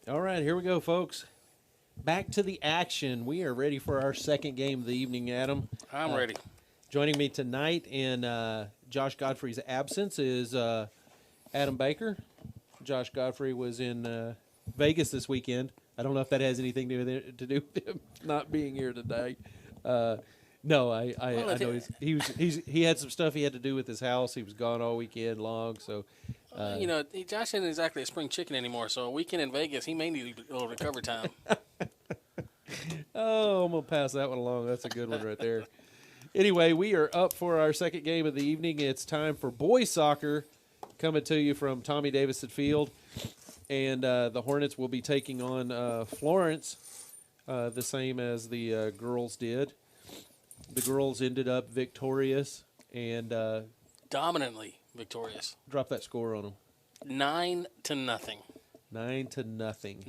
All right, here we go, folks. Back to the action. We are ready for our second game of the evening, Adam. I'm ready. Joining me tonight in Josh Godfrey's absence is Adam Baker. Josh Godfrey was in Vegas this weekend. I don't know if that has anything to do with him not being here today. No, I know he had some stuff he had to do with his house. He was gone all weekend long, so. Josh isn't exactly a spring chicken anymore, so a weekend in Vegas, he may need a little recovery time. Oh, I'm going to pass that one along. That's a good one right there. Anyway, we are up for our second game of the evening. It's time for boys soccer coming to you from Tommy Davidson Field. And the Hornets will be taking on Florence, the same as the girls did. The girls ended up victorious and Dominantly victorious. drop that score on them. 9-0. 9-0. 9-0.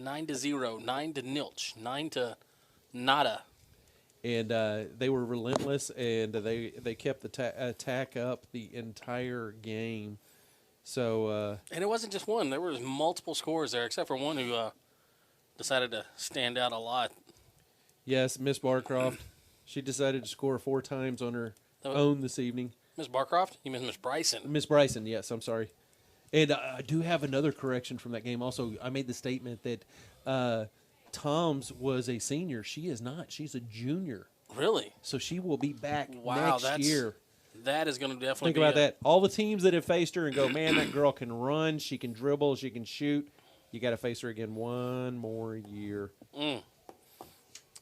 9-0. 9-0. Nada. And they were relentless, and they kept the attack up the entire game. So And it wasn't just one. There was multiple scores there, except for one who decided to stand out a lot. yes, Miss Barcroft, she decided to score 4 times on her own this evening. Miss Barcroft? You mean Miss Bryson? Miss Bryson, yes, I'm sorry. And I do have another correction from that game. Also, I made the statement that Tom's was a senior. She is not. She's a junior. Really? So she will be back Wow, next year. That is going to definitely Think about that. All the teams that have faced her and go, man, that girl can run, she can dribble, she can shoot. You got to face her again one more year.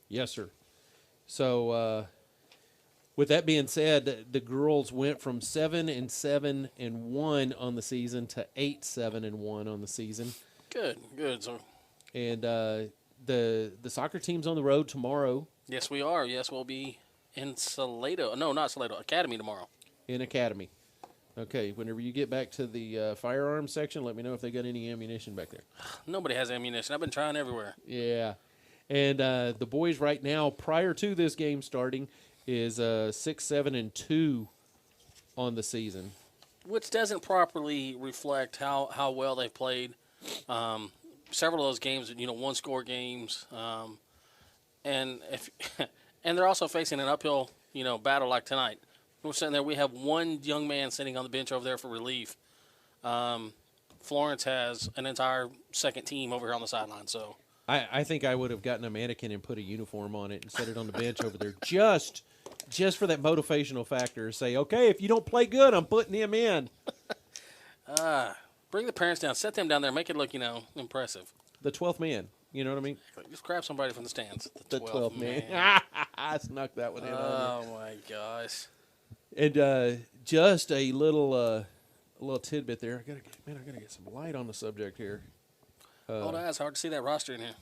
Yes, sir. So, with that being said, the girls went from 7-7-1 on the season to 8-7-1 on the season. Good. So, And the soccer team's on the road tomorrow yes, we are. Yes, we'll be in Salado. No, not Salado. Academy tomorrow. in Academy. Okay, whenever you get back to the firearms section, let me know if they got any ammunition back there. Nobody has ammunition. I've been trying everywhere. Yeah. And the boys right now, prior to this game starting, is 6-7-2 on the season. Which doesn't properly reflect how well they've played. Several of those games, one-score games, and and they're also facing an uphill, battle like tonight. We're sitting there. We have one young man sitting on the bench over there for relief. Florence has an entire second team over here on the sideline. So I think I would have gotten a mannequin and put a uniform on it and set it on the bench over there just for that motivational factor. Say, okay, if you don't play good, I'm putting him in. bring the parents down, set them down there, make it look impressive. The 12th man. You know what I mean? Just grab somebody from the stands. The 12th man. I snuck that one in. Oh my gosh. And just a little tidbit there. I gotta get some light on the subject here. Hold on, it's hard to see that roster in here.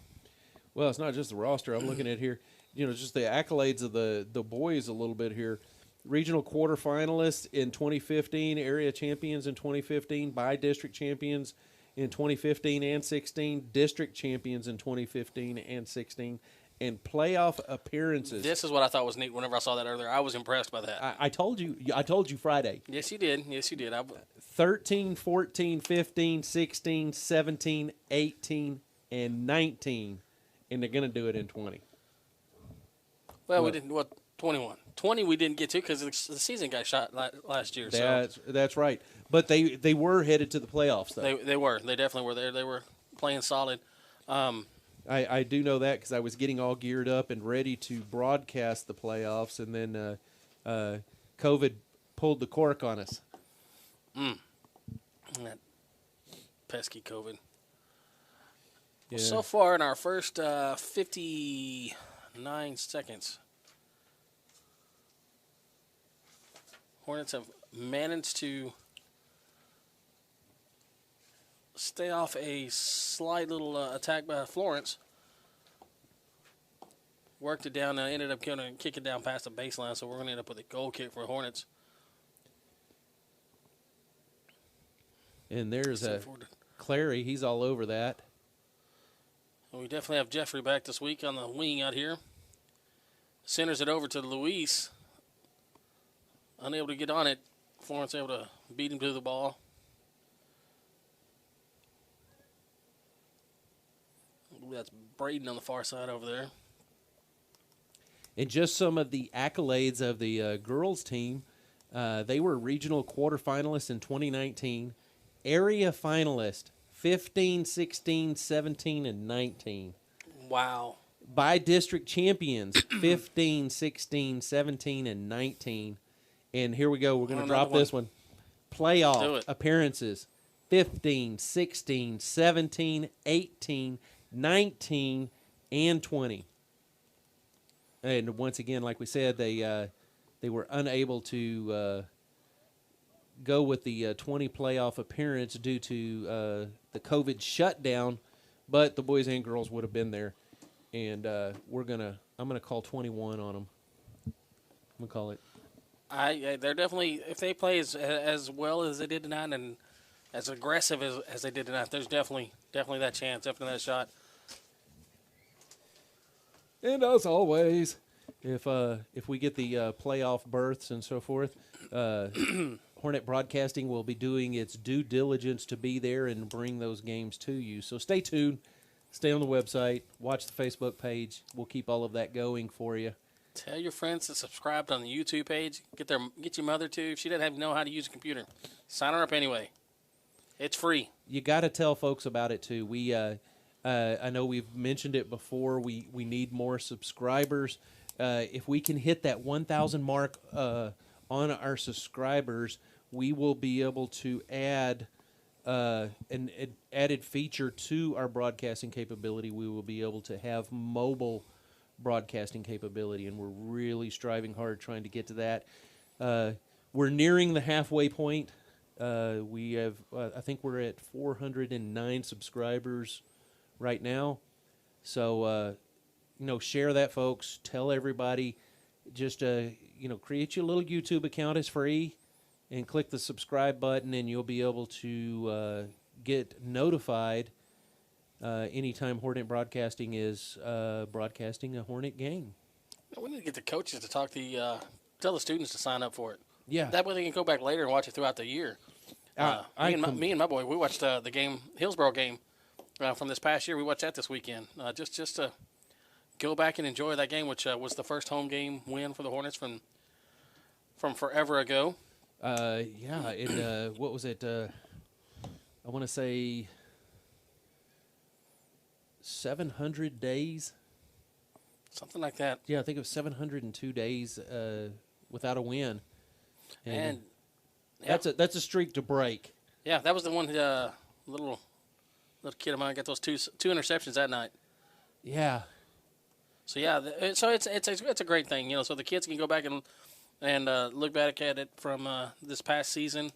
Well, it's not just the roster. I'm looking at here, just the accolades of the boys a little bit here. Regional quarterfinalists in 2015, area champions in 2015, by-district champions in 2015 and 16, district champions in 2015 and 16, and playoff appearances. This is what I thought was neat whenever I saw that earlier. I was impressed by that. I told you Friday. Yes, you did. 13, 14, 15, 16, 17, 18, and 19, and they're going to do it in 20. Well, we didn't. 21. 20 we didn't get to because the season got shot last year. That's right. But they were headed to the playoffs, though. They were. They definitely were there. They were playing solid. I do know that because I was getting all geared up and ready to broadcast the playoffs, and then COVID pulled the cork on us. That pesky COVID. Yeah. Well, so far in our first 59 seconds, Hornets have managed to stay off a slight little attack by Florence. Worked it down and ended up going to kick it down past the baseline, so we're going to end up with a goal kick for Hornets. And there's Clary. He's all over that. We definitely have Jeffrey back this week on the wing out here. Centers it over to Luis. Unable to get on it. Florence able to beat him to the ball. That's Braden on the far side over there. And just some of the accolades of the girls team, they were regional quarterfinalists in 2019, area finalist 15, 16, 17, and 19. Wow. By district champions 15, 16, 17, and 19. And here we go. We're going to drop this one. Playoff appearances 15, 16, 17, 18, 19, and 20. And once again, like we said, they were unable to go with the 20 playoff appearance due to the COVID shutdown, but the boys and girls would have been there. And I'm gonna call 21 on them. I'm gonna call it. They're definitely, if they play as well as they did tonight and as aggressive as they did tonight, there's definitely that chance, definitely that shot. And as always, if we get the playoff berths and so forth, Hornet Broadcasting will be doing its due diligence to be there and bring those games to you. So stay tuned, stay on the website, watch the Facebook page. We'll keep all of that going for you. Tell your friends to subscribe on the YouTube page. Get your mother to. If she doesn't know how to use a computer, sign her up anyway. It's free. You got to tell folks about it too. We I know we've mentioned it before. We need more subscribers. If we can hit that 1,000 mark on our subscribers, we will be able to add an added feature to our broadcasting capability. We will be able to have mobile broadcasting capability, and we're really striving hard trying to get to that. We're nearing the halfway point. We have, I think we're at 409 subscribers right now. So, share that, folks. Tell everybody. Just, create you a little YouTube account. It's free. And click the subscribe button, and you'll be able to get notified anytime Hornet Broadcasting is broadcasting a Hornet game. We need to get the coaches to tell the students to sign up for it. Yeah. That way they can go back later and watch it throughout the year. Me and my boy, we watched the game, Hillsborough game, from this past year. We watched that this weekend, just to go back and enjoy that game, which was the first home game win for the Hornets from forever ago. What was it? I want to say 700 days. Something like that. Yeah, I think it was 702 days without a win. And that's a streak to break. Yeah, that was the one little kid of mine got those two interceptions that night. Yeah. So it's a great thing, so the kids can go back and look back at it from this past season.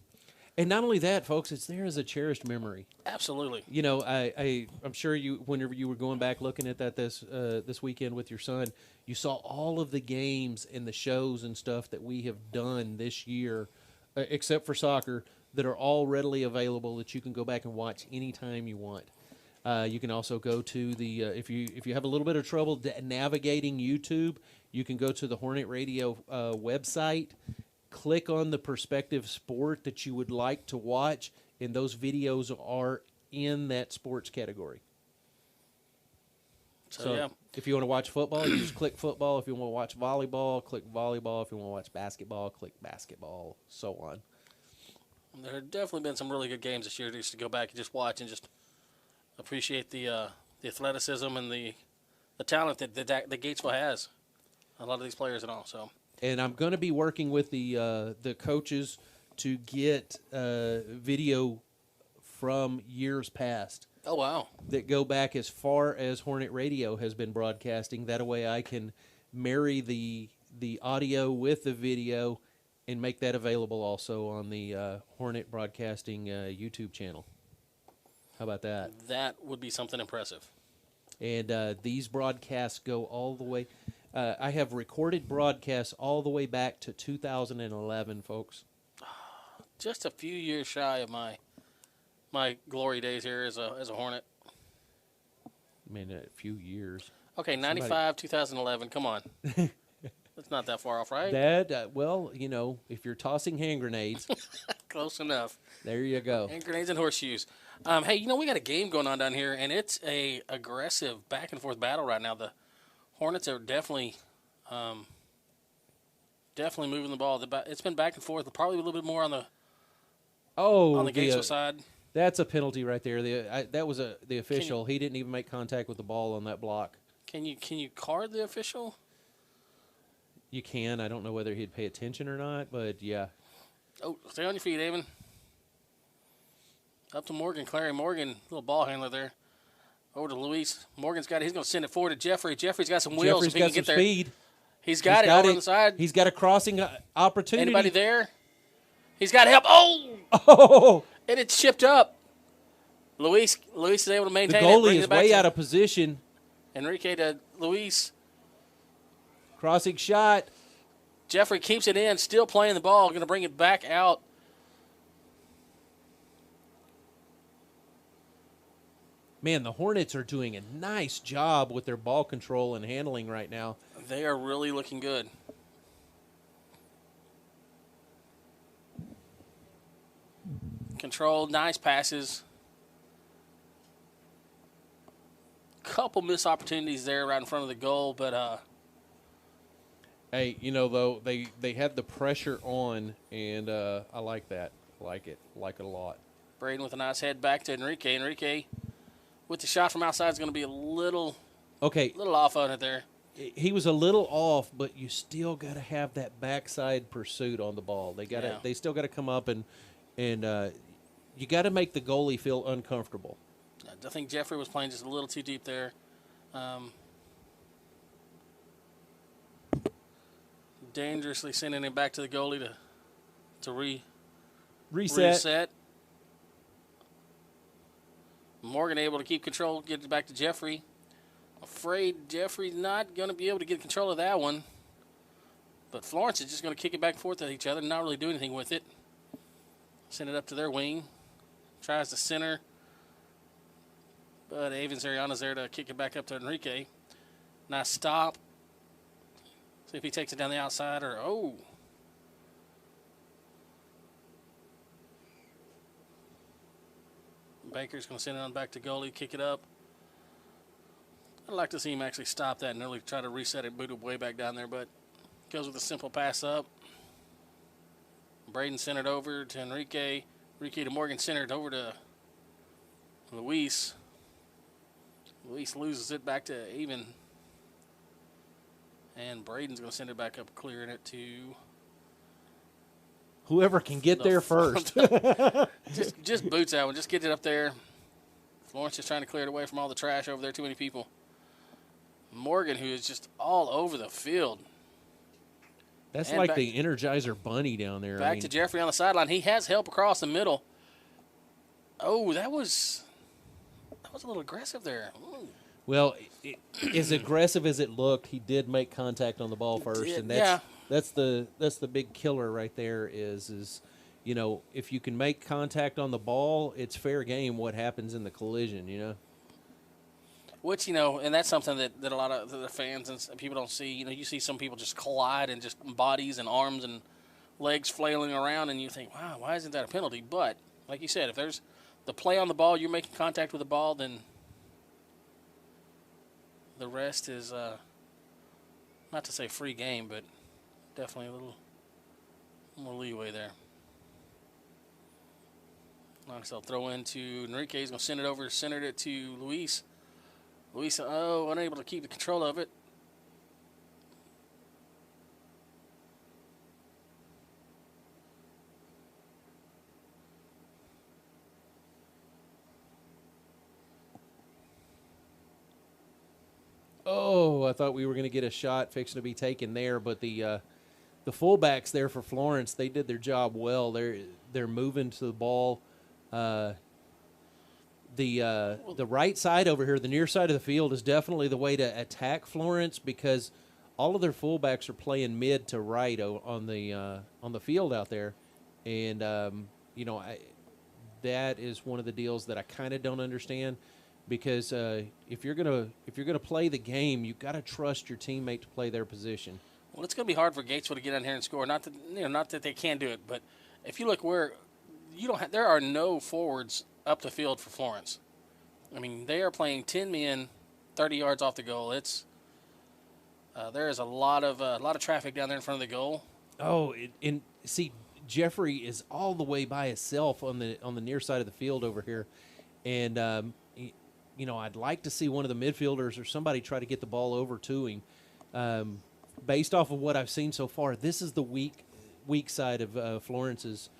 And not only that, folks, it's there as a cherished memory. Absolutely. I'm sure you, whenever you were going back looking at that this weekend with your son, you saw all of the games and the shows and stuff that we have done this year, except for soccer, that are all readily available that you can go back and watch anytime you want. You can also go to the if you have a little bit of trouble navigating YouTube, you can go to the Hornet Radio website. Click on the prospective sport that you would like to watch, and those videos are in that sports category. So if you want to watch football, you just click football. If you want to watch volleyball, click volleyball. If you want to watch basketball, click basketball, so on. There have definitely been some really good games this year just to go back and just watch and just appreciate the athleticism and the talent that Gatesville has. A lot of these players and all, so. And I'm going to be working with the coaches to get video from years past. Oh, wow. That go back as far as Hornet Radio has been broadcasting. That way I can marry the audio with the video and make that available also on the Hornet Broadcasting YouTube channel. How about that? That would be something impressive. And these broadcasts go all the way. I have recorded broadcasts all the way back to 2011, folks. Just a few years shy of my glory days here as a Hornet. I mean, a few years. Okay, 95, 2011. Come on. That's not that far off, right? Dad, if you're tossing hand grenades, Close enough. There you go. And grenades and horseshoes. Hey, we got a game going on down here, and it's a aggressive back and forth battle right now. The Hornets are definitely moving the ball. It's been back and forth, probably a little bit more on the Gatesville side. That's a penalty right there. That was the official. He didn't even make contact with the ball on that block. Can you card the official? You can. I don't know whether he'd pay attention or not, but yeah. Oh, stay on your feet, Avon. Up to Morgan, Clary Morgan, little ball handler there. Over to Luis. Morgan's got it. He's going to send it forward to Jeffrey. Jeffrey's got some wheels. Jeffrey's got some speed. He's got it over on the side. He's got a crossing opportunity. Anybody there? He's got help. Oh! Oh! And it's chipped up. Luis is able to maintain it. The goalie is way out of position. Enrique to Luis. Crossing shot. Jeffrey keeps it in, still playing the ball, going to bring it back out. Man, the Hornets are doing a nice job with their ball control and handling right now. They are really looking good. Controlled, nice passes. Couple missed opportunities there right in front of the goal, but hey, though, they had the pressure on, and I like that. I like it a lot. Braden with a nice head back to Enrique. Enrique with the shot from outside is going to be a little off on it there. He was a little off, but you still got to have that backside pursuit on the ball. They still got to come up and you got to make the goalie feel uncomfortable. I think Jeffrey was playing just a little too deep there. Dangerously sending it back to the goalie to reset. Morgan able to keep control, get it back to Jeffrey. Afraid Jeffrey's not going to be able to get control of that one. But Florence is just going to kick it back and forth at each other and not really do anything with it. Send it up to their wing. Tries to center. But Avon Zariana's there to kick it back up to Enrique. Nice stop. See if he takes it down the outside or, Baker's going to send it on back to goalie, kick it up. I'd like to see him actually stop that and really try to reset it, boot it way back down there, but goes with a simple pass up. Braden centered over to Enrique. Enrique to Morgan, centered over to Luis. Luis loses it back to Avon. And Braden's going to send it back up, clearing it to whoever can get there first. just boots that one. Just get it up there. Florence is trying to clear it away from all the trash over there. Too many people. Morgan, who is just all over the field. That's and like the Energizer Bunny down there. Back to Jeffrey on the sideline. He has help across the middle. Oh, that was a little aggressive there. Ooh. Well, as aggressive as it looked, he did make contact on the ball first, and that's the big killer right there. Is if you can make contact on the ball, it's fair game. What happens in the collision, Which and that's something that a lot of the fans and people don't see. You see some people just collide and just bodies and arms and legs flailing around, and you think, wow, why isn't that a penalty? But like you said, if there's the play on the ball, you're making contact with the ball, then the rest is, not to say free game, but definitely a little more leeway there. Nice, they'll throw into Enrique. He's going to send it over, centered it to Luis. Luis, unable to keep the control of it. Oh, I thought we were going to get a shot fixing to be taken there, but the fullbacks there for Florence, they did their job well. They're moving to the ball. The right side over here, the near side of the field, is definitely the way to attack Florence because all of their fullbacks are playing mid to right on the field out there, and that is one of the deals that I kind of don't understand. Because if you're gonna play the game, you've got to trust your teammate to play their position. Well, it's going to be hard for Gatesville to get in here and score. Not that they can't do it, but if you look where there are no forwards up the field for Florence. I mean, they are playing 10 men, 30 yards off the goal. There is a lot of traffic down there in front of the goal. Oh, and see, Jeffrey is all the way by himself on the near side of the field over here, and I'd like to see one of the midfielders or somebody try to get the ball over to him. Based off of what I've seen so far, this is the weak side of Florence's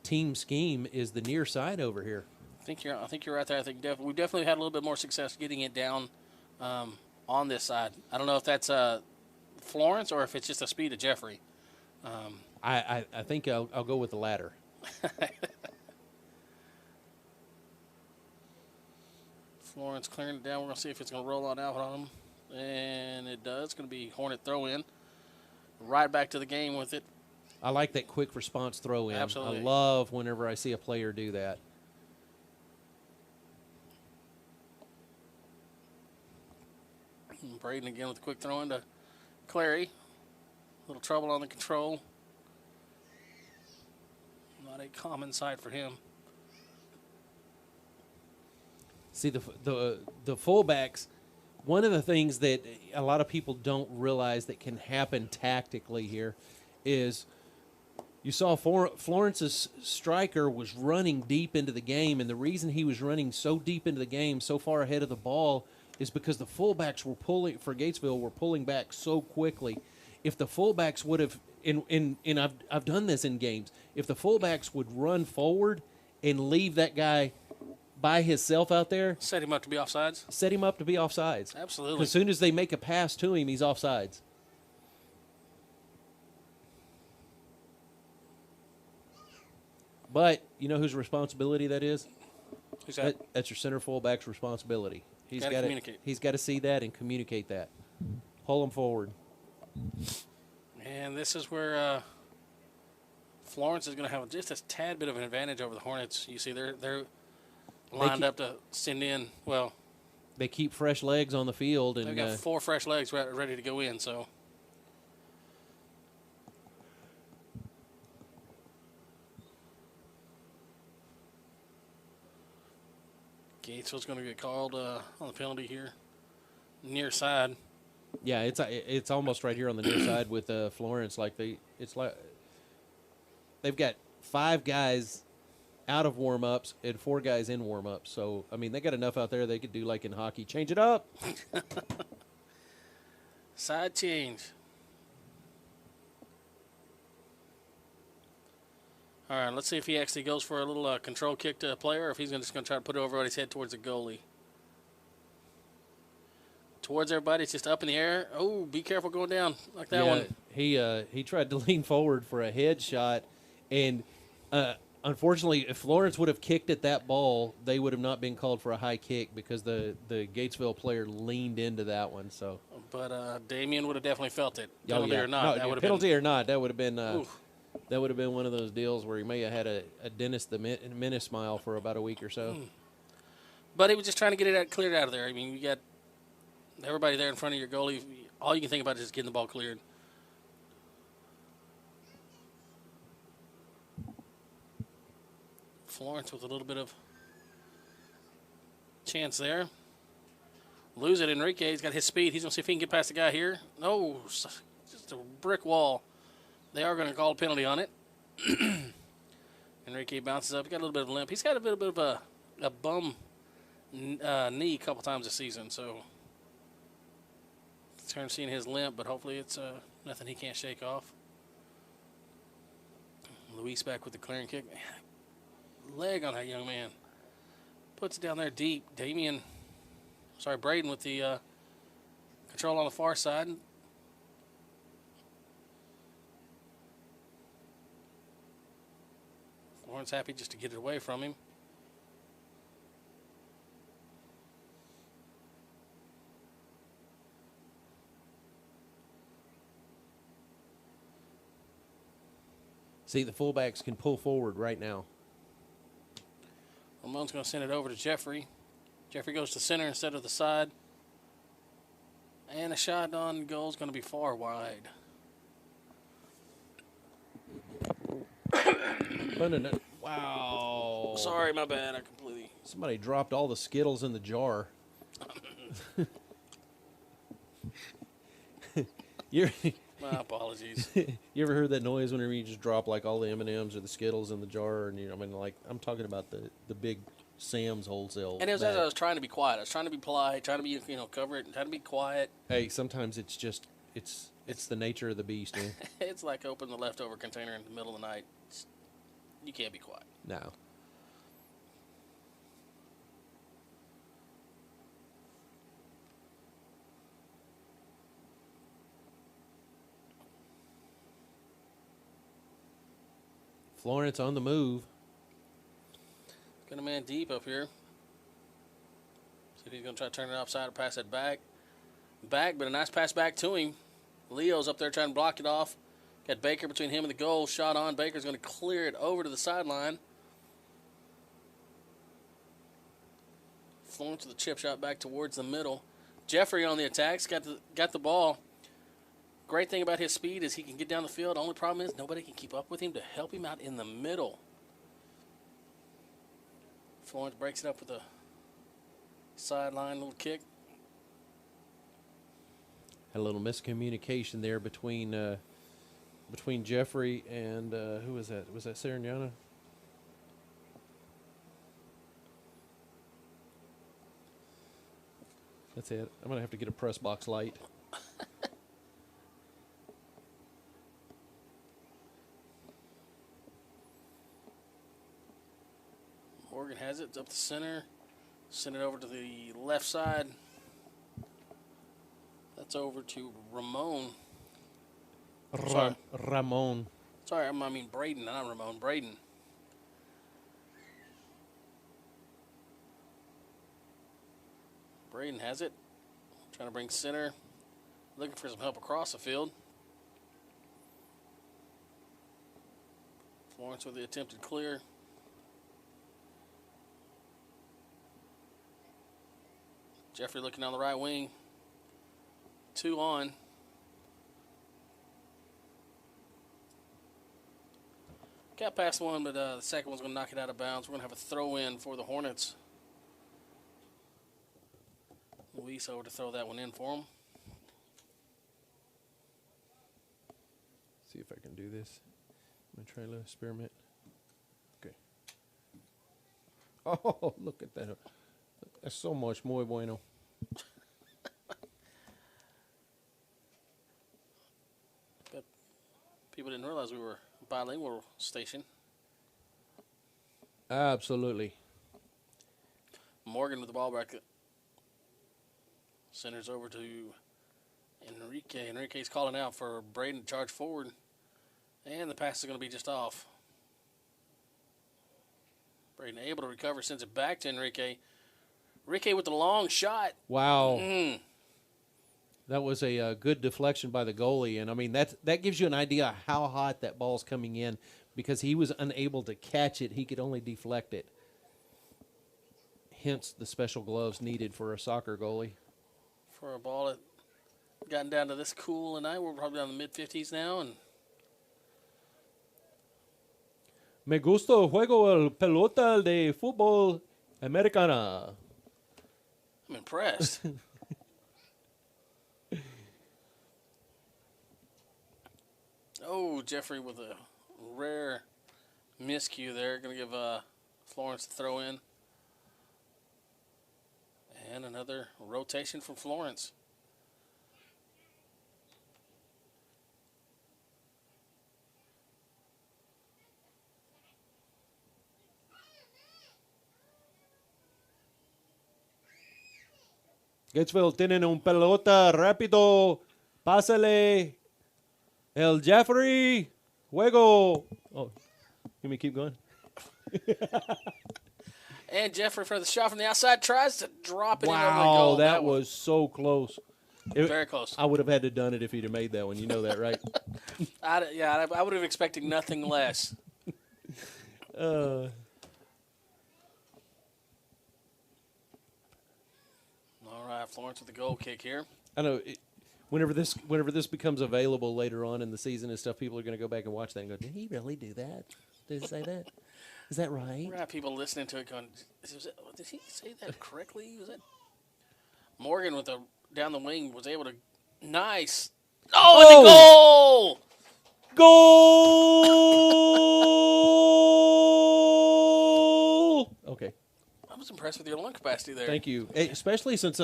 team scheme is the near side over here. I think you're right there. I think we definitely had a little bit more success getting it down on this side. I don't know if that's Florence or if it's just the speed of Jeffrey. I think I'll go with the latter. Florence clearing it down. We're going to see if it's going to roll on out on them. And it does. It's going to be Hornet throw in. Right back to the game with it. I like that quick response throw in. Absolutely. I love whenever I see a player do that. Braden again with a quick throw into Clary. A little trouble on the control. Not a common sight for him. See, the fullbacks, one of the things that a lot of people don't realize that can happen tactically here is you saw Florence's striker was running deep into the game, and the reason he was running so deep into the game, so far ahead of the ball, is because the fullbacks were pulling back so quickly. If the fullbacks would have, and I've done this in games, if the fullbacks would run forward and leave that guy by himself out there, set him up to be offsides. Absolutely. As soon as they make a pass to him, he's offsides. But you know whose responsibility that is? Who's that? That's your center fullback's responsibility. He's got to communicate. He's got to see that and communicate that. Pull him forward. And this is where Florence is going to have just a tad bit of an advantage over the Hornets. You see, they're lined up to send in. Well, they keep fresh legs on the field, and they've got 4 fresh legs ready to go in. So. Gatesville's going to get called on the penalty here, near side. Yeah, it's almost right here on the near side with Florence. They've got 5 guys out of warm-ups and 4 guys in warm-ups. So I mean, they got enough out there they could do like in hockey, change it up. Side change. All right, let's see if he actually goes for a little control kick to a player, or if he's just going to try to put it over his head towards the goalie. Towards everybody, it's just up in the air. Oh, be careful going down like that one. He tried to lean forward for a headshot, and unfortunately, if Florence would have kicked at that ball, they would have not been called for a high kick because the Gatesville player leaned into that one. So, but Damien would have definitely felt it, penalty or not. No, penalty or not, that would have been. That would have been one of those deals where he may have had a Dennis the Menace smile for about a week or so. But he was just trying to get it cleared out of there. I mean, you got everybody there in front of your goalie. All you can think about is just getting the ball cleared. Florence with a little bit of chance there. Lose it, Enrique. He's got his speed. He's going to see if he can get past the guy here. No, just a brick wall. They are going to call a penalty on it. Enrique bounces up. He's got a little bit of a limp. He's got a bit of a bum knee a couple times this season, so turn seeing his limp, but hopefully it's nothing he can't shake off. Luis back with the clearing kick. Leg on that young man. Puts it down there deep. Braden with the control on the far side. Florence happy just to get it away from him. See, the fullbacks can pull forward right now. Ramon's going to send it over to Jeffrey. Jeffrey goes to center instead of the side. And a shot on goal is going to be far wide. Spinning it. Wow. Sorry, my bad. I completely. Somebody dropped all the Skittles in the jar. My apologies. You ever heard that noise whenever you just drop like all the M&Ms or the Skittles in the jar? And I mean, like I'm talking about the big Sam's wholesale. And it was bag. as I was trying to be quiet. I was trying to be polite, trying to be cover it, and trying to be quiet. Hey, sometimes it's just it's the nature of the beast, man. It's like opening the leftover container in the middle of the night. You can't be quiet. No. Florence on the move. Got a man deep up here. See if he's going to try to turn it upside or pass it back. But a nice pass back to him. Leo's up there trying to block it off. Got Baker between him and the goal. Shot on. Baker's going to clear it over to the sideline. Florence with the chip shot back towards the middle. Jeffrey on the attacks. Got the ball. Great thing about his speed is he can get down the field. Only problem is nobody can keep up with him to help him out in the middle. Florence breaks it up with a sideline little kick. Had a little miscommunication there between Jeffrey and who was that? Was that Sarignana? That's it. I'm gonna have to get a press box light. Morgan has it. It's up the center. Send it over to the left side. That's over to Ramon. Ramon. Sorry, I mean Braden, not Ramon. Braden. Braden has it. Trying to bring center. Looking for some help across the field. Florence with the attempted clear. Jeffrey looking on the right wing. 2 on. Got past one, but the second one's going to knock it out of bounds. We're going to have a throw in for the Hornets. Luis over to throw that one in for him. See if I can do this. I'm going to try a little experiment. Okay. Oh, look at that. That's so much muy bueno. But people didn't realize we were a bilingual station. Absolutely. Morgan with the ball back. Centers over to Enrique. Enrique's calling out for Braden to charge forward. And the pass is going to be just off. Braden able to recover, sends it back to Enrique. Enrique with the long shot. Wow. That was a good deflection by the goalie. And, I mean, that gives you an idea of how hot that ball's coming in because he was unable to catch it. He could only deflect it. Hence the special gloves needed for a soccer goalie. For a ball that gotten down to this cool tonight. We're probably down in the mid-50s now. And Me gusta juego el pelota de fútbol americana. I'm impressed. Oh, Jeffrey with a rare miscue there. Going to give Florence the throw in. And another rotation from Florence. Gatesville tienen un pelota rápido. Pásale. El Jeffrey. Juego. Oh, you me keep going? And Jeffrey for the shot from the outside tries to drop it in over the Wow, goal. that was so close. Very close. I would have had to done it if he'd have made that one. You know that, right? I would have expected nothing less. All right, Florence with the goal kick here. I know. Whenever this becomes available later on in the season and stuff, people are going to go back and watch that and go, "Did he really do that?" Did it say that? Is that right? We're gonna have people listening to it going, did he say that correctly? Was that Morgan with the down the wing was able to nice. Oh, and the Goal! Okay. I was impressed with your lung capacity there. Thank you. Especially since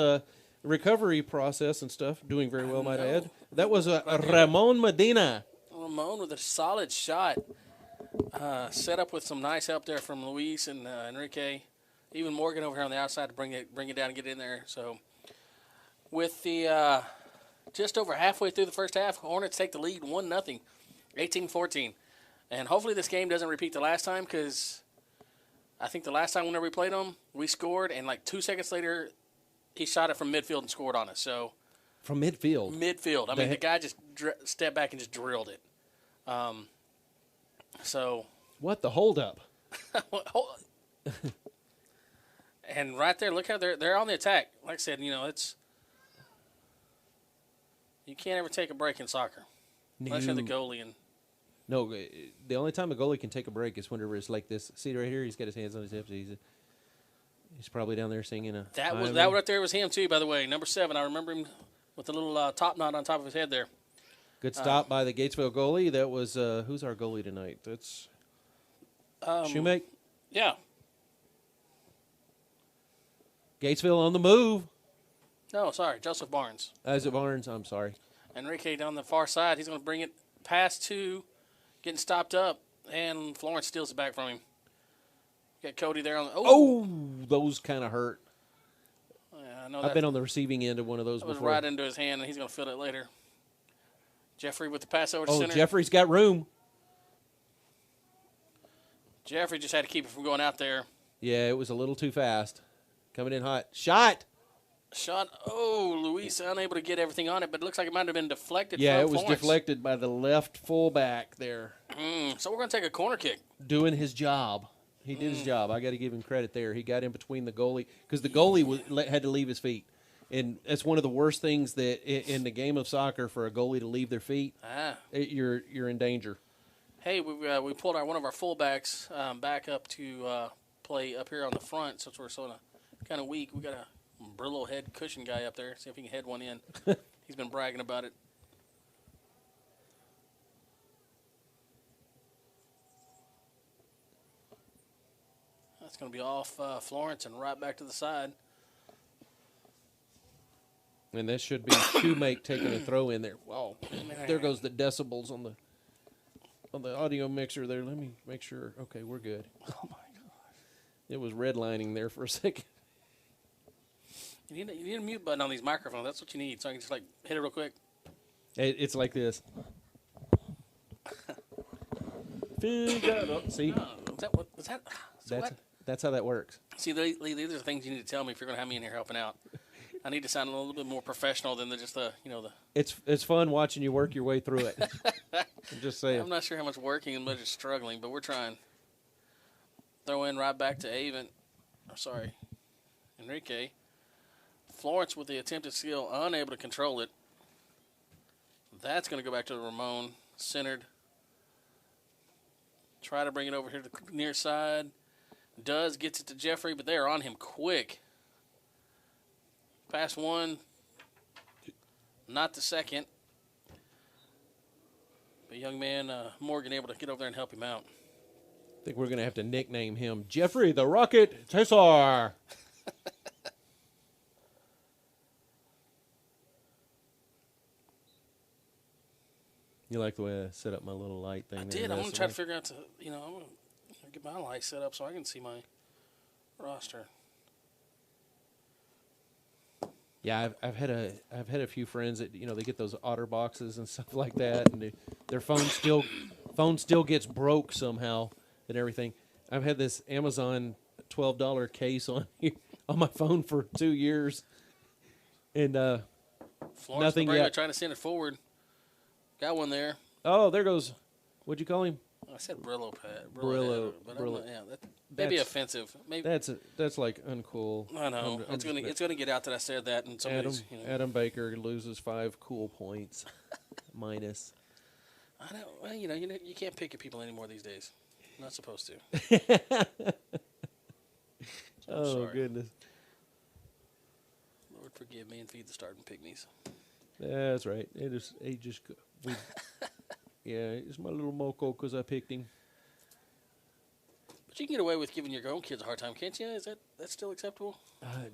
recovery process and stuff doing very well, might I add. That was Ramon Medina. Ramon with a solid shot. Set up with some nice help there from Luis and Enrique. Even Morgan over here on the outside to bring it down and get in there. So with the just over halfway through the first half, Hornets take the lead 1-0, 18-14. And hopefully this game doesn't repeat the last time, because I think the last time whenever we played them, we scored, and like 2 seconds later, he shot it from midfield and scored on us. So from midfield? Midfield. I mean, the guy just stepped back and just drilled it. So what the holdup? And right there, look how they're on the attack. Like I said, it's you can't ever take a break in soccer unless you're the goalie. And no, the only time a goalie can take a break is whenever it's like this. See right here, he's got his hands on his hips. He's probably down there singing a. That right there was him too, by the way. Number 7. I remember him with the little top knot on top of his head there. Good stop by the Gatesville goalie. That was who's our goalie tonight? That's Shoemake. Yeah. Gatesville on the move. No, sorry, Joseph Barnes. Isaac Barnes. I'm sorry. Enrique down the far side. He's going to bring it past 2, getting stopped up, and Florence steals it back from him. Got Cody there on the. Oh, those kind of hurt. Yeah, I know. I've been on the receiving end of one of those before. It was before. right into his hand, and he's going to feel it later. Jeffrey with the pass over to center. Jeffrey's got room. Jeffrey just had to keep it from going out there. Yeah, it was a little too fast. Coming in hot. Shot. Oh, Luis unable to get everything on it, but it looks like it might have been deflected. Yeah, from it was Florence. deflected by the left fullback there. So we're going to take a corner kick. Doing his job. He did his job. I got to give him credit there. He got in between the goalie because the goalie had to leave his feet. And that's one of the worst things that in the game of soccer for a goalie to leave their feet. You're in danger. Hey, we pulled one of our fullbacks back up to play up here on the front since we're kind of weak. We got a Brillo head cushion guy up there. See if he can head one in. He's been bragging about it. That's going to be off Florence and right back to the side. And that should be Shoemake taking a throw in there. Wow, there goes the decibels on the audio mixer there. Let me make sure. Okay, we're good. Oh my gosh, it was redlining there for a second. You need a mute button on these microphones. That's what you need, so I can just hit it real quick. It's like this. See, that's how that works. See, Lee, these are things you need to tell me if you're going to have me in here helping out. I need to sound a little bit more professional than just the. It's fun watching you work your way through it. I'm just saying. I'm not sure how much working and much is struggling, but we're trying. Throw in right back to Enrique. Florence with the attempted steal, unable to control it. That's going to go back to Ramon, centered. Try to bring it over here to the near side. Gets it to Jeffrey, but they are on him quick. Pass 1, not the second. But young man Morgan able to get over there and help him out. I think we're going to have to nickname him Jeffrey the Rocket Tessar. You like the way I set up my little light thing? I there? did. I'm going to try to figure out I'm going to get my light set up so I can see my roster. Yeah, I've had a few friends that they get those otter boxes and stuff like that, and their phone still gets broke somehow and everything. I've had this Amazon $12 case on my phone for 2 years, and Florence nothing yet. Trying to send it forward. Got one there. Oh, there goes. What'd you call him? I said Brillo pad. Brillo. That may be offensive. Maybe that's like uncool. I know. It's gonna get out that I said that, and somebody's. Adam Baker loses 5 cool points, minus. I don't. Well, you can't pick at people anymore these days. Not supposed to. Oh, sorry. goodness. Lord forgive me and feed the starving pygmies. That's right. Yeah, it's my little moco because I picked him. But you can get away with giving your own kids a hard time, can't you? Is that's still acceptable?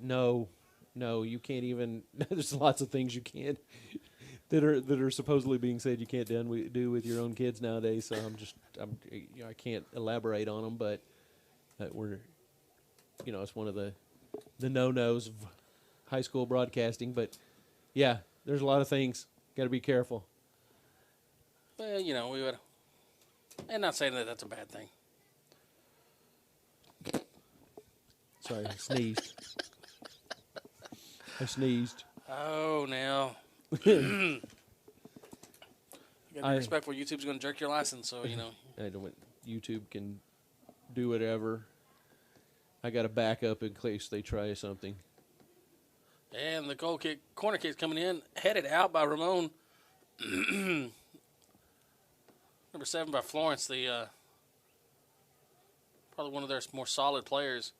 No, you can't even. There's lots of things you can't that are supposedly being said you can't do with your own kids nowadays. So I can't elaborate on them, but it's one of the no-nos of high school broadcasting. But yeah, there's a lot of things. Got to be careful. Well, we would, and not saying that that's a bad thing. Sorry, I sneezed. Oh, now. You gotta be respectful. YouTube's going to jerk your license, so, I don't. YouTube can do whatever. I got a backup in case they try something. And the corner kick's coming in, headed out by Ramon. Number 7 by Florence, the probably one of their more solid players.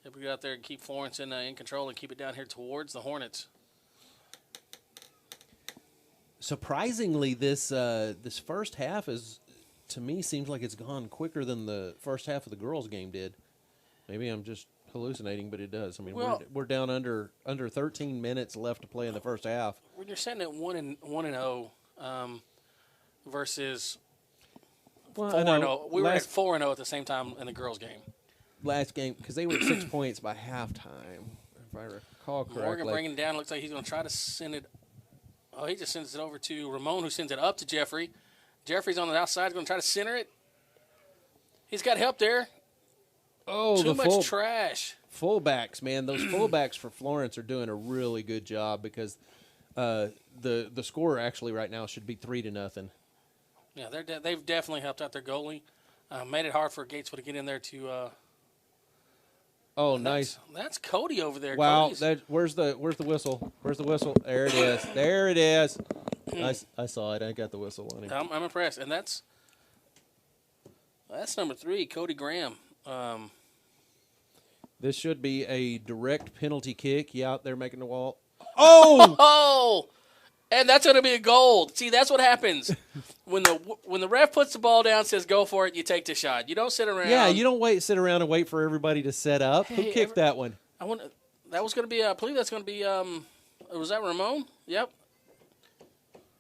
If we get out there and keep Florence in control and keep it down here towards the Hornets. Surprisingly, this first half to me seems like it's gone quicker than the first half of the girls' game did. Maybe I'm just hallucinating, but it does. I mean, we're down under 13 minutes left to play in the first half. When you're sitting at 1-0 versus 4-0, we were at 4-0 at the same time in the girls' game. Last game, because they were at 6 points by halftime, if I recall correctly. Morgan bringing it down. Looks like he's going to try to send it. Oh, he just sends it over to Ramon, who sends it up to Jeffrey. Jeffrey's on the outside, going to try to center it. He's got help there. Oh, too much trash. Fullbacks, man. Those fullbacks for Florence are doing a really good job because the score actually right now should be 3-0. Yeah, they've definitely helped out their goalie. Made it hard for Gatesville to get in there to. Nice. That's Cody over there. Wow, where's the whistle? Where's the whistle? There it is. There it is. I saw it. I got the whistle on him. I'm impressed, and that's number 3, Cody Graham. This should be a direct penalty kick. You out there making the wall? Oh! Oh! And that's going to be a goal. See, that's what happens when the ref puts the ball down, says go for it. You take the shot. You don't sit around. Yeah, you don't sit around and wait for everybody to set up. Who kicked that one? That was going to be. I believe that's going to be. Was that Ramon? Yep.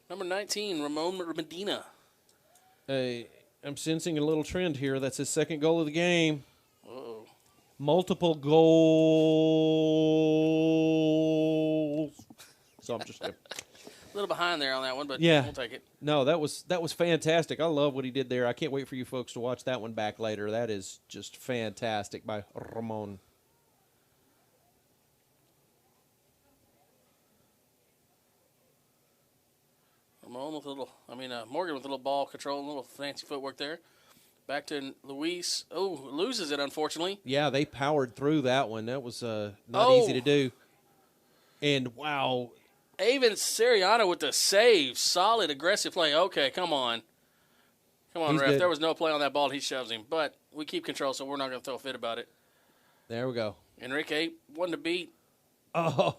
Number 19, Ramon Medina. I'm sensing a little trend here. That's his second goal of the game. Uh-oh. Multiple goals. So I'm just. A little behind there on that one, but yeah, we'll take it. No, that was fantastic. I love what he did there. I can't wait for you folks to watch that one back later. That is just fantastic by Ramon. Ramon with Morgan with a little ball control, a little fancy footwork there. Back to Luis. Oh, loses it, unfortunately. Yeah, they powered through that one. That was not easy to do. And, wow. Avon Siriano with the save. Solid, aggressive play. Okay, come on. Come on, He's ref. good. There was no play on that ball. He shoves him. But we keep control, so we're not going to throw a fit about it. There we go. Enrique, one to beat. Oh.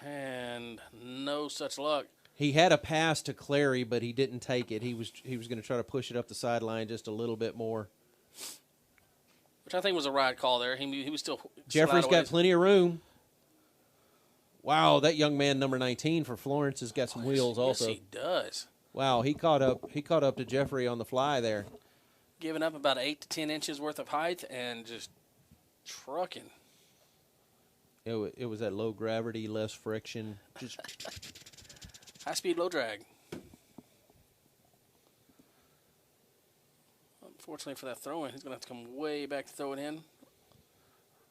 And no such luck. He had a pass to Clary, but he didn't take it. He was going to try to push it up the sideline just a little bit more. Which I think was a right call there. He was still. Jeffrey's got plenty of room. Wow, that young man, number 19 for Florence, has got some wheels also. Yes, he does. Wow, he caught up to Jeffrey on the fly there. Giving up about 8 to 10 inches worth of height and just trucking. It was that low gravity, less friction. Just high speed, low drag. Unfortunately for that throw-in, he's going to have to come way back to throw it in.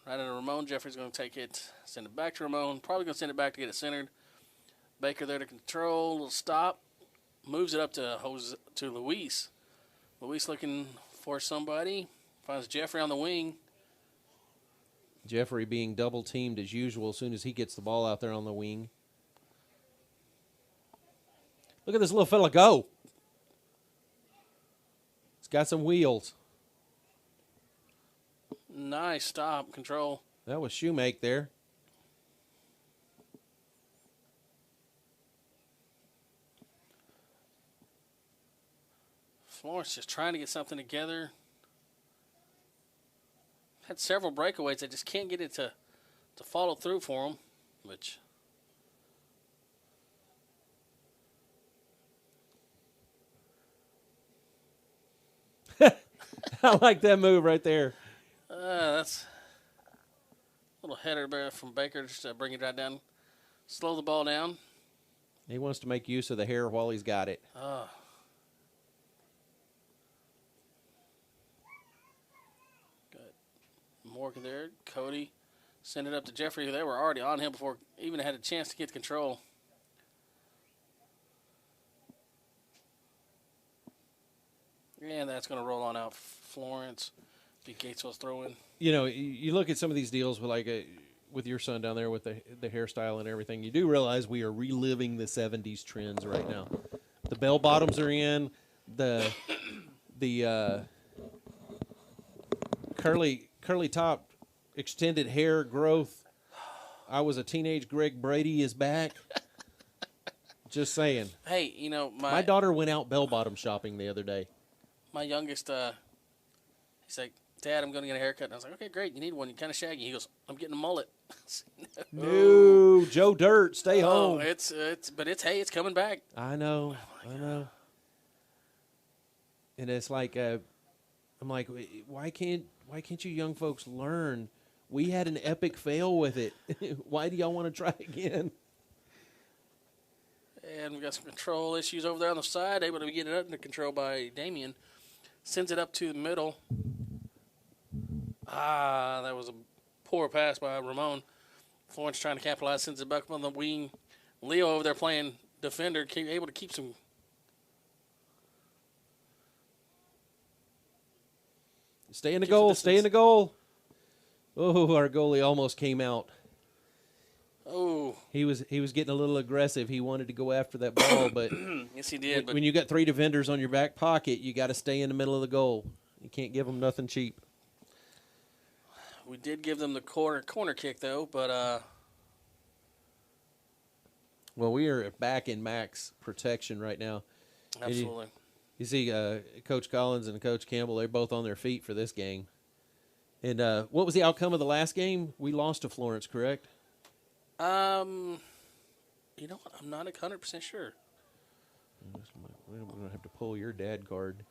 Right into Ramon. Jeffrey's going to take it, send it back to Ramon. Probably going to send it back to get it centered. Baker there to control. Little stop. Moves it up to Luis. Luis looking for somebody. Finds Jeffrey on the wing. Jeffrey being double teamed as usual as soon as he gets the ball out there on the wing. Look at this little fella go. He's got some wheels. Nice stop, control. That was Shoemake there. Florence just trying to get something together. Had several breakaways. They just can't get it to follow through for them, which... I like that move right there. That's a little header from Baker just to bring it right down. Slow the ball down. He wants to make use of the hair while he's got it. Good. Morgan there. Cody send it up to Jeffrey. They were already on him before even had a chance to get control. And that's going to roll on out. Florence. Be Gatesville's throw-in. You know, you look at some of these deals with with your son down there with the hairstyle and everything. You do realize we are reliving the '70s trends right now. The bell bottoms are in. The curly top, extended hair growth. I was a teenage Greg Brady is back. Just saying. Hey, you know my daughter went out bell bottom shopping the other day. My youngest, he's like, Dad, I'm going to get a haircut. And I was like, okay, great. You need one. You're kind of shaggy. He goes, I'm getting a mullet. No, Joe Dirt, stay home. But it's coming back. I know. And it's like, I'm like, why can't you young folks learn? We had an epic fail with it. Why do y'all want to try again? And we've got some control issues over there on the side. Able to get it under control by Damien. Sends it up to the middle. That was a poor pass by Ramon. Florence trying to capitalize. Sends it back up on the wing. Leo over there playing defender. Able to keep some. Stay in the goal. Stay in the goal. Oh, our goalie almost came out. Oh, he was getting a little aggressive. He wanted to go after that ball, but yes, he did. When you got 3 defenders on your back pocket, you got to stay in the middle of the goal. You can't give them nothing cheap. We did give them the corner kick though, but well, we are back in max protection right now. Absolutely. You see, Coach Collins and Coach Campbell, they're both on their feet for this game. And what was the outcome of the last game? We lost to Florence, correct? You know what? I'm not 100% sure. We're going to have to pull your dad card.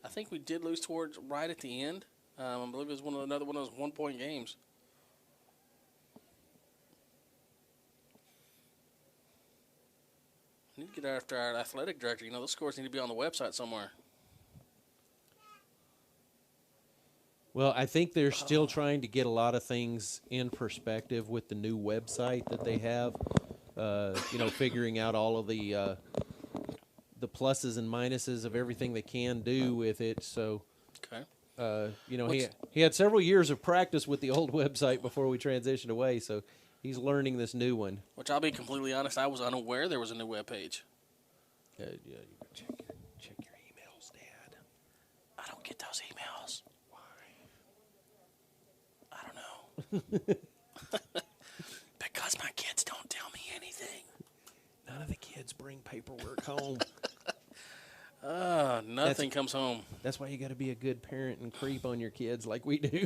I think we did lose towards right at the end. I believe it was another one of those 1-point games. We need to get after our athletic director. You know, those scores need to be on the website somewhere. Well, I think they're still trying to get a lot of things in perspective with the new website that they have. You know, figuring out all of the pluses and minuses of everything they can do with it. So, okay. You know, he had several years of practice with the old website before we transitioned away. So he's learning this new one. Which I'll be completely honest, I was unaware there was a new webpage. Yeah, you check your emails, Dad. I don't get those emails. I don't know. Because my kids don't tell me anything. None of the kids bring paperwork home. Nothing comes home. That's why you got to be a good parent and creep on your kids like we do.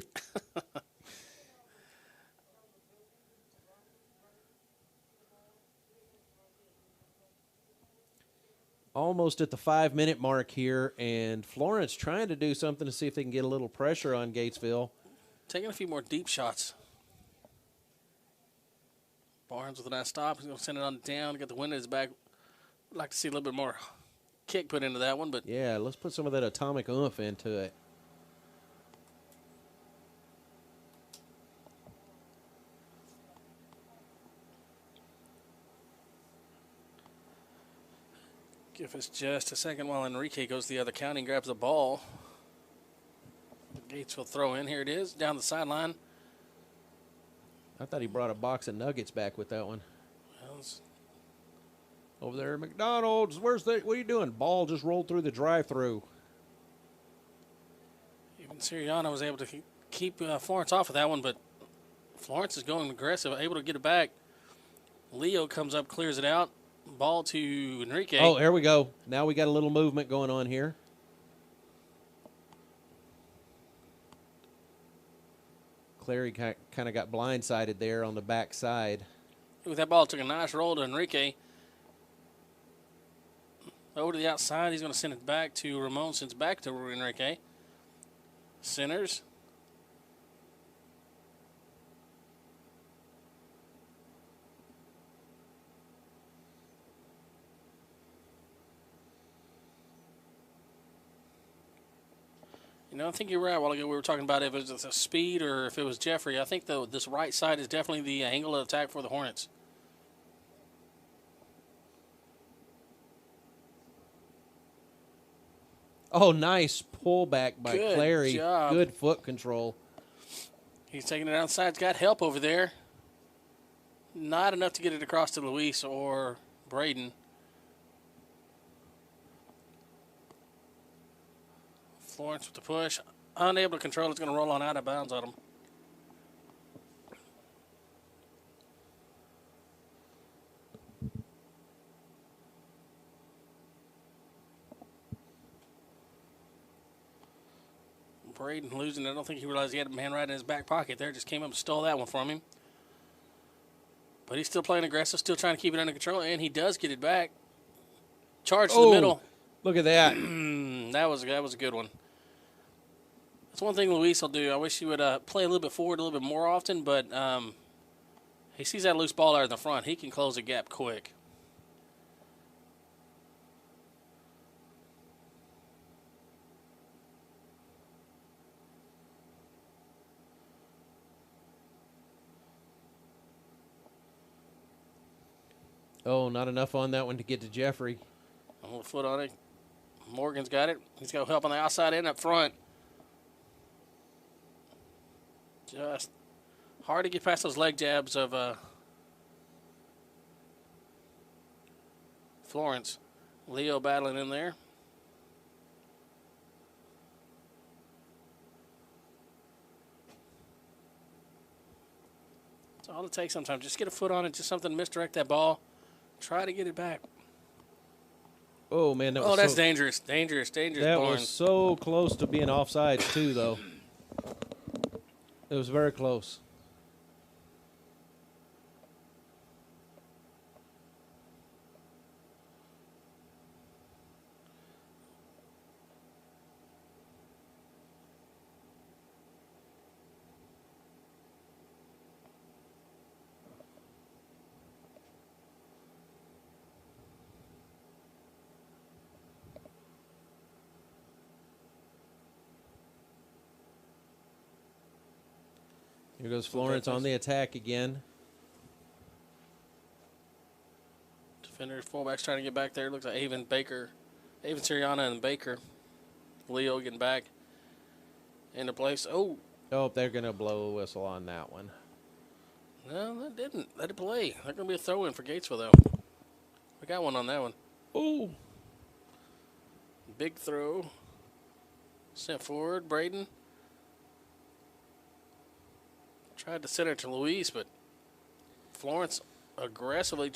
Almost at the 5-minute mark here, and Florence trying to do something to see if they can get a little pressure on Gatesville. Taking a few more deep shots. Barnes with a nice stop. He's going to send it on down, get the wind at his back. I'd like to see a little bit more kick put into that one, but yeah, let's put some of that atomic oomph into it. give us just a second while Enrique goes to the other county and grabs the ball. Gates will throw in. Here it is, down the sideline. I thought he brought a box of nuggets back with that one. Well, over there at McDonald's. What are you doing? Ball just rolled through the drive-thru. Sirianni was able to keep Florence off of that one, but Florence is going aggressive, able to get it back. Leo comes up, clears it out. Ball to Enrique. Oh, here we go. Now we got a little movement going on here. Clary kind of got blindsided there on the back side. With that ball, took a nice roll to Enrique. Over to the outside, he's going to send it back to Ramon. Sends it back to Enrique. Centers. You know, I think you're right. A while ago we were talking about if it was a speed or if it was Jeffrey. I think this right side is definitely the angle of attack for the Hornets. Oh, nice pullback by Good Clary. job. Good foot control. He's taking it outside. He's got help over there. Not enough to get it across to Luis or Braden. Florence with the push. Unable to control it. It's going to roll on out of bounds on him. Braden losing it. I don't think he realized he had a man right in his back pocket there. Just came up and stole that one from him. But he's still playing aggressive, still trying to keep it under control, and he does get it back. Charge to the middle. Look at that. That was a good one. That's one thing Luis will do. I wish he would play a little bit forward a little bit more often, but he sees that loose ball out in the front. He can close the gap quick. Oh, not enough on that one to get to Jeffrey. A little foot on it. Morgan's got it. He's got help on the outside and up front. Just hard to get past those leg jabs of Florence. Leo battling in there. That's all it takes sometimes. Just get a foot on it, just something to misdirect that ball. Try to get it back. Oh, man. That was that's dangerous. Dangerous. That Barnes. was so close to being offsides, too, though. It was very close. Here goes Florence on the attack again. Defender, fullback's trying to get back there. Looks like Avon Sirianni and Baker. Leo getting back into place. Oh, they're going to blow a whistle on that one. No, that didn't. Let it play. That's going to be a throw-in for Gatesville, though. We got one on that one. Oh. Big throw. Sent forward. Braden. Tried to send it to Luis, but Florence aggressively.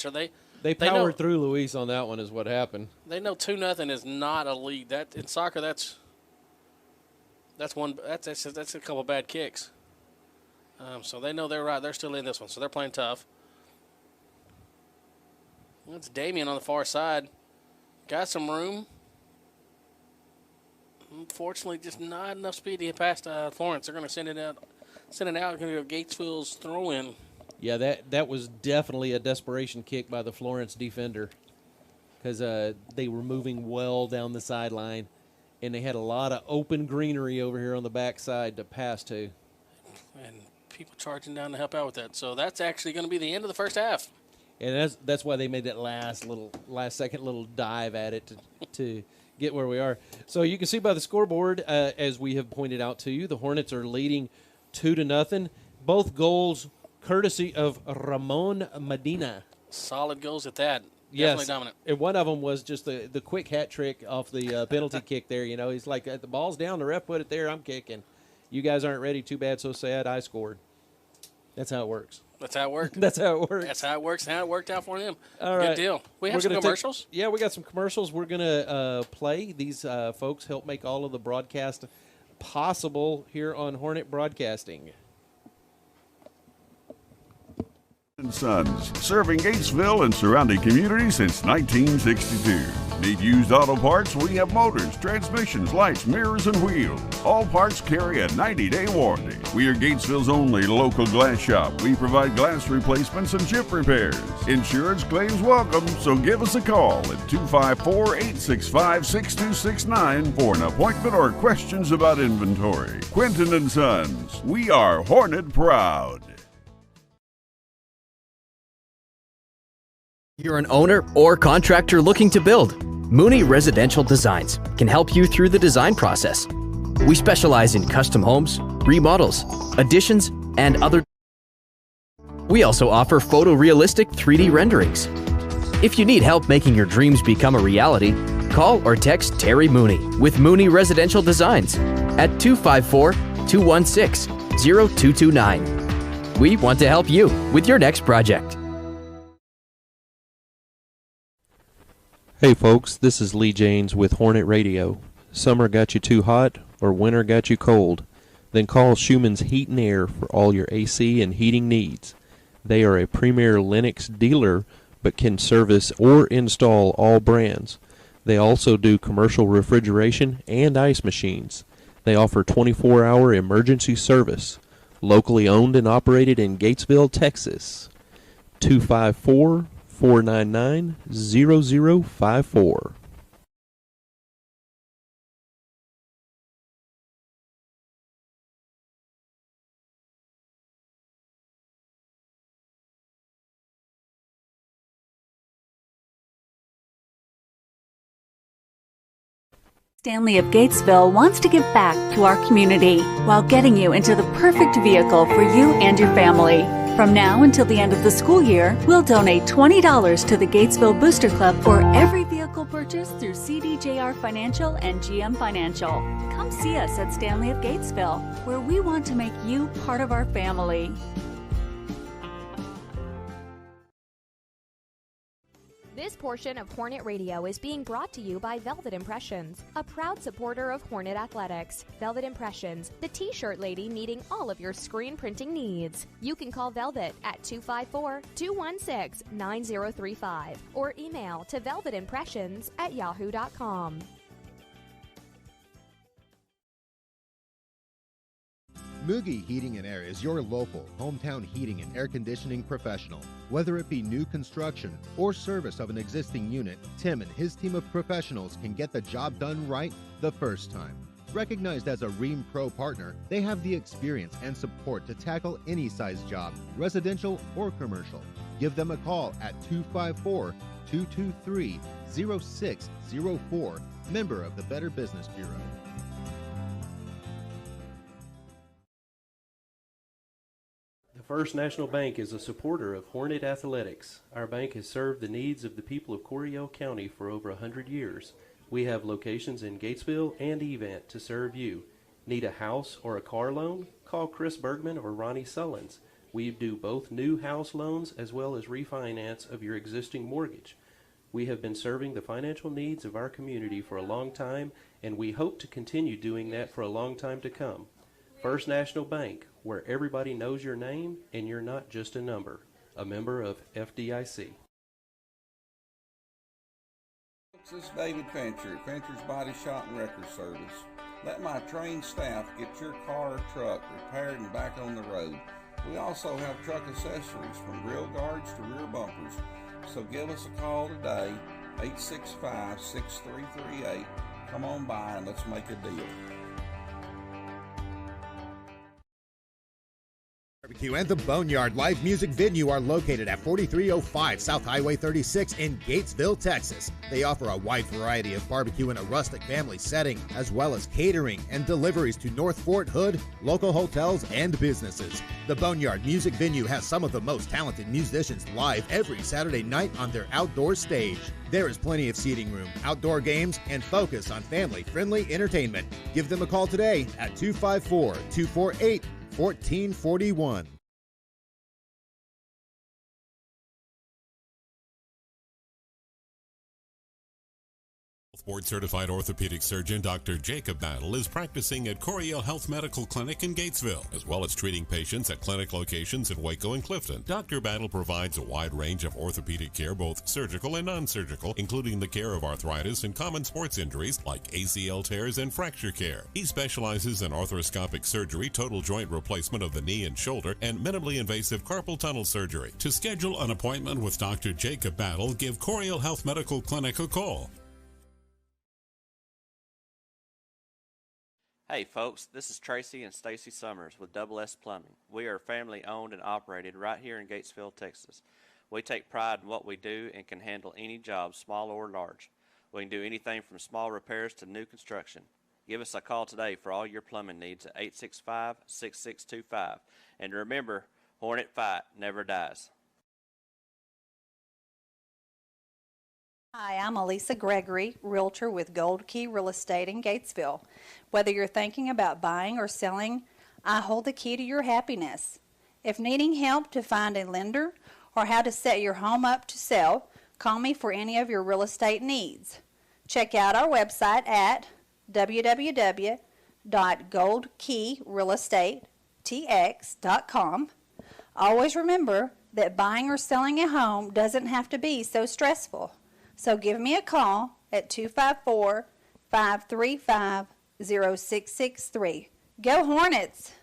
They powered through Luis on that one is what happened. They know 2-0 is not a lead. That in soccer, that's a couple bad kicks. So they know they're right. They're still in this one, so they're playing tough. That's Damien on the far side. Got some room. Unfortunately, just not enough speed to get past Florence. They're going to send it out. Going to go Gatesville's throw-in. Yeah, that was definitely a desperation kick by the Florence defender because they were moving well down the sideline, and they had a lot of open greenery over here on the backside to pass to. And people charging down to help out with that. So that's actually going to be the end of the first half. And that's why they made that last second little dive at it to get where we are. So you can see by the scoreboard, as we have pointed out to you, the Hornets are leading 2-0. Both goals courtesy of Ramon Medina. Solid goals at that. Definitely dominant. And one of them was just the quick hat trick off the penalty kick there. You know, he's like, the ball's down, the ref put it there, I'm kicking. You guys aren't ready, too bad, so sad, I scored. That's how it works. That's how it works. That's how it works. That's how it works, and how it worked out for them. All right. Good deal. We have some commercials? Yeah, we got some commercials we're going to play. These folks help make all of the broadcast possible here on Hornet Broadcasting. And Sons, serving Gatesville and surrounding communities since 1962. Need used auto parts? We have motors, transmissions, lights, mirrors, and wheels. All parts carry a 90-day warranty. We are Gatesville's only local glass shop. We provide glass replacements and chip repairs. Insurance claims welcome, so give us a call at 254-865-6269 for an appointment or questions about inventory. Quinton and Sons, we are Hornet proud. You're an owner or contractor looking to build. Mooney Residential Designs can help you through the design process. We specialize in custom homes, remodels, additions, and other. We also offer photorealistic 3D renderings. If you need help making your dreams become a reality, call or text Terry Mooney with Mooney Residential Designs at 254-216-0229. We want to help you with your next project. Hey folks, this is Lee Jaynes with Hornet Radio. Summer got you too hot or winter got you cold? Then call Schumann's Heat and Air for all your AC and heating needs. They are a premier Lennox dealer but can service or install all brands. They also do commercial refrigeration and ice machines. They offer 24-hour emergency service. Locally owned and operated in Gatesville, Texas. 254-499-0054. Stanley of Gatesville wants to give back to our community while getting you into the perfect vehicle for you and your family. From now until the end of the school year, we'll donate $20 to the Gatesville Booster Club for every vehicle purchase through CDJR Financial and GM Financial. Come see us at Stanley of Gatesville, where we want to make you part of our family. This portion of Hornet Radio is being brought to you by Velvet Impressions, a proud supporter of Hornet Athletics. Velvet Impressions, the t-shirt lady meeting all of your screen printing needs. You can call Velvet at 254-216-9035 or email to velvetimpressions@yahoo.com. Mugi Heating and Air is your local hometown heating and air conditioning professional. Whether it be new construction or service of an existing unit, Tim and his team of professionals can get the job done right the first time. Recognized as a Rheem Pro partner, they have the experience and support to tackle any size job, residential or commercial. Give them a call at 254-223-0604, member of the Better Business Bureau. First National Bank is a supporter of Hornet Athletics. Our bank has served the needs of the people of Coryell County for over 100 years. We have locations in Gatesville and Evant to serve you. Need a house or a car loan? Call Chris Bergman or Ronnie Sullins. We do both new house loans as well as refinance of your existing mortgage. We have been serving the financial needs of our community for a long time, and we hope to continue doing that for a long time to come. First National Bank, where everybody knows your name and you're not just a number. A member of FDIC. This is David Fincher at Fincher's Body Shop and Record Service. Let my trained staff get your car or truck repaired and back on the road. We also have truck accessories from grill guards to rear bumpers. So give us a call today, 865-6338. Come on by and let's make a deal. Barbecue and the Boneyard Live Music Venue are located at 4305 South Highway 36 in Gatesville, Texas. They offer a wide variety of barbecue in a rustic family setting, as well as catering and deliveries to North Fort Hood, local hotels, and businesses. The Boneyard Music Venue has some of the most talented musicians live every Saturday night on their outdoor stage. There is plenty of seating room, outdoor games, and focus on family-friendly entertainment. Give them a call today at 254-248-1441. Board-certified orthopedic surgeon Dr. Jacob Battle is practicing at Coryell Health Medical Clinic in Gatesville, as well as treating patients at clinic locations in Waco and Clifton. Dr. Battle provides a wide range of orthopedic care, both surgical and non-surgical, including the care of arthritis and common sports injuries like ACL tears and fracture care. He specializes in arthroscopic surgery, total joint replacement of the knee and shoulder, and minimally invasive carpal tunnel surgery. To schedule an appointment with Dr. Jacob Battle, give Coryell Health Medical Clinic a call. Hey folks, this is Tracy and Stacy Summers with Double S Plumbing. We are family owned and operated right here in Gatesville, Texas. We take pride in what we do and can handle any job, small or large. We can do anything from small repairs to new construction. Give us a call today for all your plumbing needs at 865-6625. And remember, Hornet Fight never dies. Hi, I'm Elisa Gregory, realtor with Gold Key Real Estate in Gatesville. Whether you're thinking about buying or selling, I hold the key to your happiness. If needing help to find a lender or how to set your home up to sell, call me for any of your real estate needs. Check out our website at www.goldkeyrealestatetx.com. Always remember that buying or selling a home doesn't have to be so stressful. So give me a call at 254-535-0663. Go Hornets!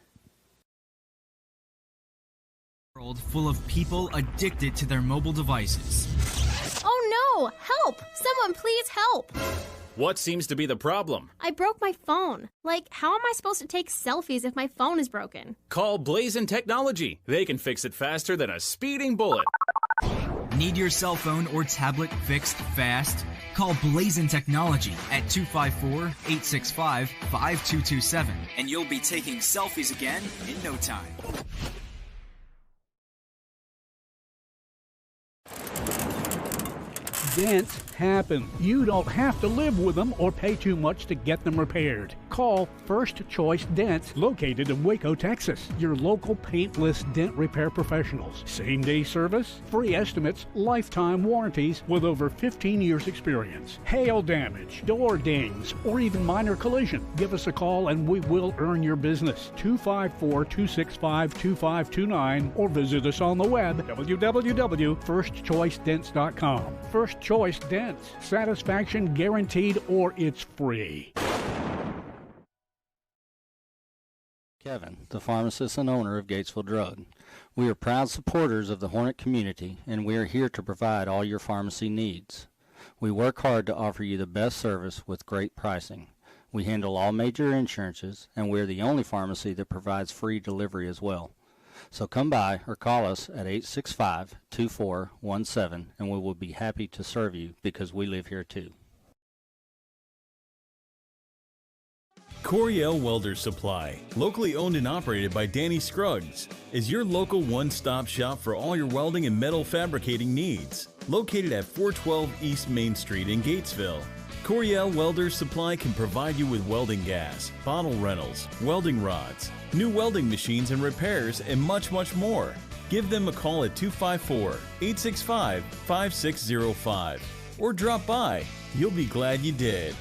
World full of people addicted to their mobile devices. Oh no! Help! Someone please help! What seems to be the problem? I broke my phone. Like, how am I supposed to take selfies if my phone is broken? Call Blazin Technology. They can fix it faster than a speeding bullet. Need your cell phone or tablet fixed fast? Call Blazin Technology at 254-865-5227 and you'll be taking selfies again in no time. Dents happen. You don't have to live with them or pay too much to get them repaired. Call First Choice Dents, located in Waco, Texas. Your local paintless dent repair professionals. Same-day service, free estimates, lifetime warranties with over 15 years experience. Hail damage, door dings, or even minor collision. Give us a call and we will earn your business. 254-265-2529 or visit us on the web, www.firstchoicedents.com. First Choice Dents. Satisfaction guaranteed or it's free. Kevin, the pharmacist and owner of Gatesville Drug. We are proud supporters of the Hornet community, and we are here to provide all your pharmacy needs. We work hard to offer you the best service with great pricing. We handle all major insurances, and we're the only pharmacy that provides free delivery as well. So come by or call us at 865-2417, and we will be happy to serve you because we live here too. Coryell Welder Supply, locally owned and operated by Danny Scruggs, is your local one-stop shop for all your welding and metal fabricating needs. Located at 412 East Main Street in Gatesville, Coryell Welder Supply can provide you with welding gas, bottle rentals, welding rods, new welding machines and repairs, and much, much more. Give them a call at 254-865-5605 or drop by. You'll be glad you did.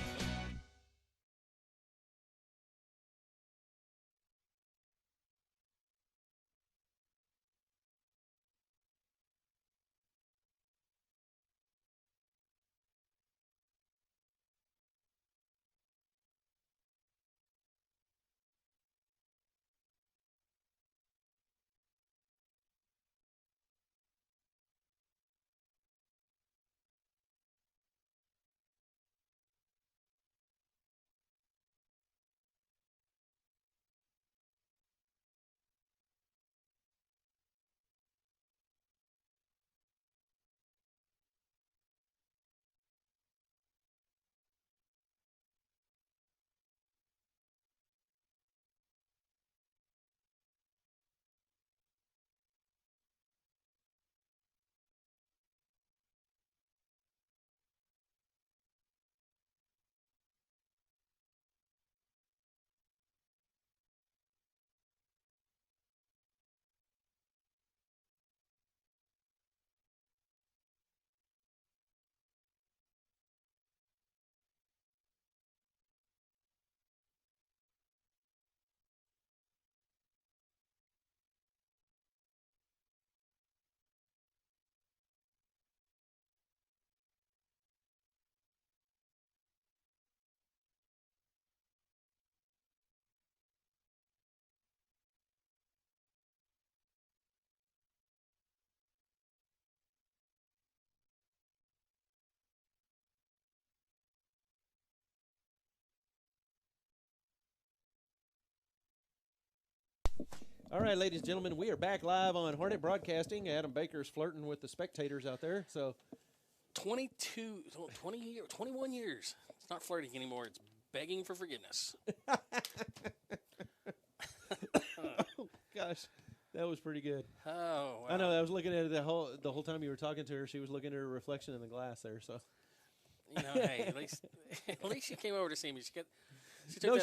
All right, ladies and gentlemen, we are back live on Hornet Broadcasting. Adam Baker's flirting with the spectators out there. So, 21 years. It's not flirting anymore. It's begging for forgiveness. Oh, gosh, that was pretty good. Oh, wow. I know. I was looking at it the whole time you were talking to her. She was looking at her reflection in the glass there. So, hey, at least she came over to see me. She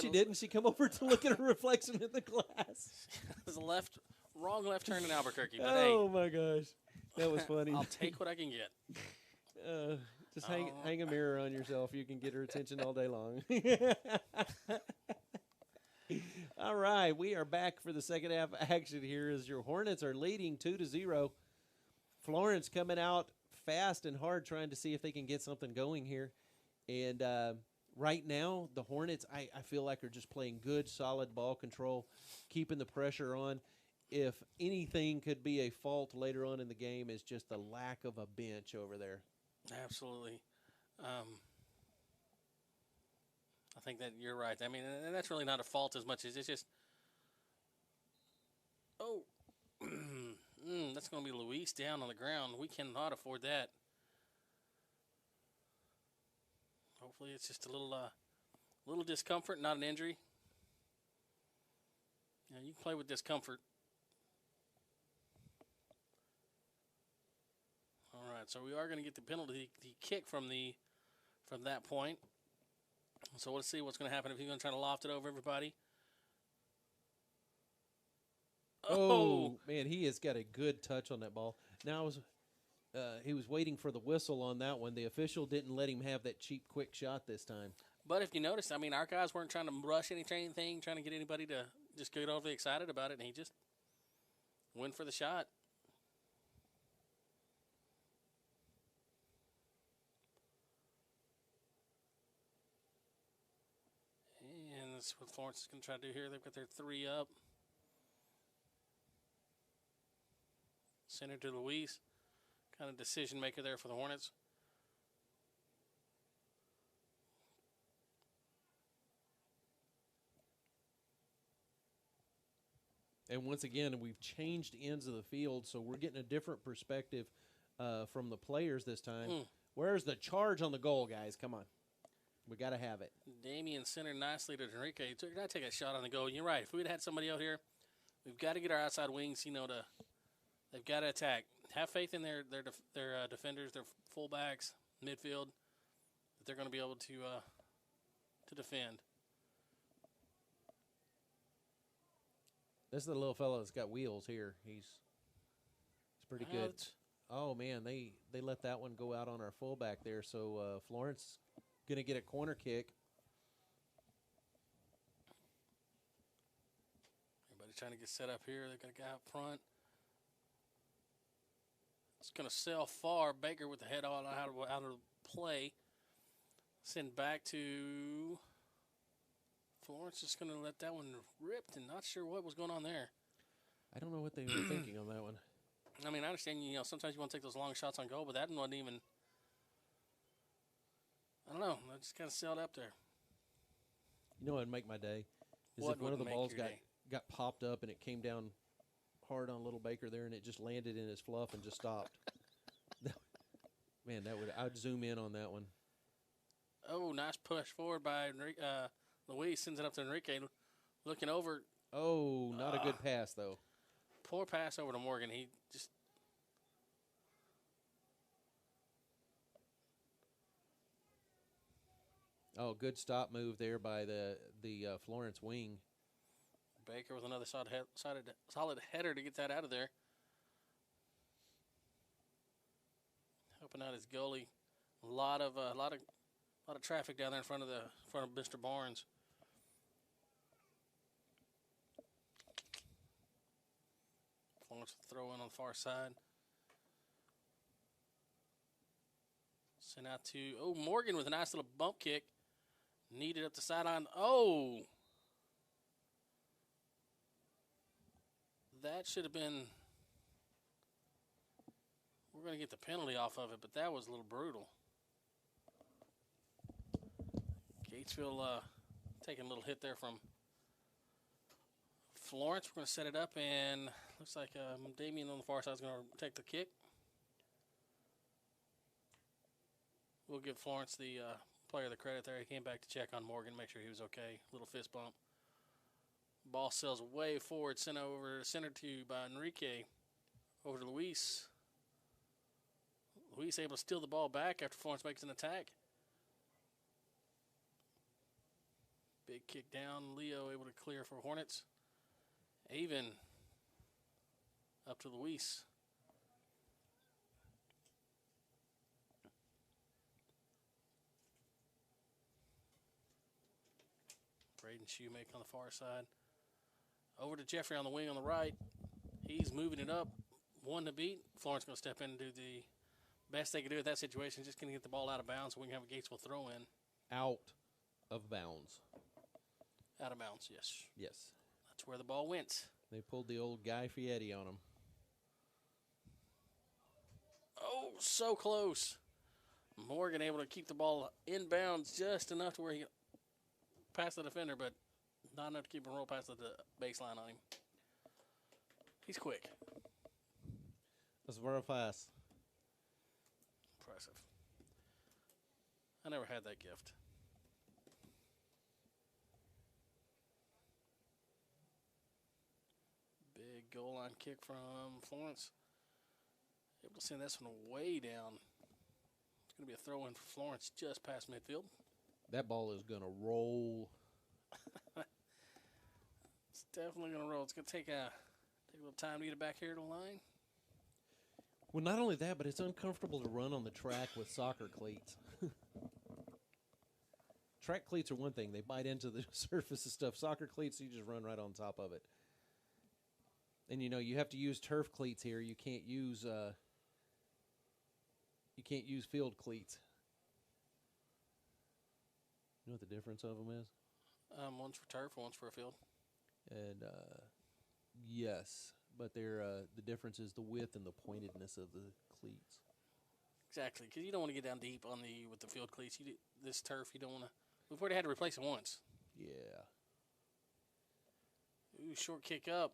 didn't. She come over to look at her reflection in the glass. It was a wrong left turn in Albuquerque. But oh my gosh, that was funny. I'll take what I can get. Just hang a mirror on yourself. You can get her attention all day long. All right, we are back for the second half action here as your Hornets are leading 2-0. Florence coming out fast and hard trying to see if they can get something going here. And right now, the Hornets, I feel like, are just playing good, solid ball control, keeping the pressure on. If anything could be a fault later on in the game is just the lack of a bench over there. Absolutely. I think that you're right. I mean, and that's really not a fault as much as it's just, that's going to be Luis down on the ground. We cannot afford that. Hopefully it's just a little discomfort, not an injury. Yeah, you can play with discomfort. All right, so we are going to get the penalty, the kick from that point. So let's see what's going to happen if he's going to try to loft it over everybody. Oh, man, he has got a good touch on that ball. Now, he was waiting for the whistle on that one. The official didn't let him have that cheap, quick shot this time. But if you notice, I mean, our guys weren't trying to rush anything, trying to get anybody to just get overly excited about it, and he just went for the shot. And that's what Florence is going to try to do here. They've got their 3 up. Center to Luis. Kind of decision maker there for the Hornets. And once again, we've changed ends of the field, so we're getting a different perspective from the players this time. Where's the charge on the goal, guys? Come on. We got to have it. Damian centered nicely to Enrique. Got to take a shot on the goal. You're right. If we'd had somebody out here, we've got to get our outside wings, they've got to attack. Have faith in their defenders, their fullbacks, midfield, that they're going to be able to defend. This is the little fellow that's got wheels here. He's pretty good. Oh, man, they let that one go out on our fullback there. So Florence going to get a corner kick. Everybody trying to get set up here. They've got a guy up front. It's going to sail far. Baker with the head out of play. Send back to Florence. Just going to let that one rip, and not sure what was going on there. I don't know what they were thinking on that one. I mean, I understand, sometimes you want to take those long shots on goal, but that wasn't even, I don't know. I just kind of sailed up there. You know what would make my day? Is What if one of the would balls make your day? got popped up and it came down hard on little Baker there and it just landed in his fluff and just stopped. Man, I'd zoom in on that one. Oh, nice push forward by Luis. Sends it up to Enrique. Looking over. Oh, not a good pass, though. Poor pass over to Morgan. He just. Oh, good stop move there by the Florence wing. Baker with another solid header to get that out of there. Helping out his goalie. A lot of traffic down there in front of Mr. Barnes. Florence will throw in on the far side. Sent out to Morgan with a nice little bump kick. Needed up the sideline. Oh! That should have been. We're going to get the penalty off of it, but that was a little brutal. Gatesville taking a little hit there from Florence, we're going to set it up, and looks like Damien on the far side is going to take the kick. We'll give Florence the player the credit there. He came back to check on Morgan, make sure he was okay. Little fist bump. Ball sails way forward, sent over center to by Enrique. Over to Luis. Luis able to steal the ball back after Florence makes an attack. Big kick down. Leo able to clear for Hornets. Avon up to Luis. Braden Shoemake on the far side. Over to Jeffrey on the wing on the right. He's moving it up. One to beat. Florence going to step in and do the best they can do at that situation. Just going to get the ball out of bounds so we can have a Gatesville throw in. Out of bounds. Out of bounds, yes. Yes. That's where the ball went. They pulled the old Guy Fieri on him. Oh, so close. Morgan able to keep the ball in bounds just enough to where he passed the defender, but not enough to keep him roll past the baseline on him. He's quick. That's very fast. Impressive. I never had that gift. Big goal line kick from Florence. Able to send this one way down. It's going to be a throw in for Florence just past midfield. That ball is going to roll. It's definitely going to roll. It's going to take a little time to get it back here to the line. Well, not only that, but it's uncomfortable to run on the track with soccer cleats. Track cleats are one thing. They bite into the surface of stuff. Soccer cleats, you just run right on top of it. And, you know, you have to use turf cleats here. You can't use field cleats. You know what the difference of them is? One's for turf, one's for a field. And, yes, but they're the difference is the width and the pointedness of the cleats. Exactly, because you don't want to get down deep with the field cleats. This turf, you don't want to. We've already had to replace it once. Yeah. Ooh, short kick up.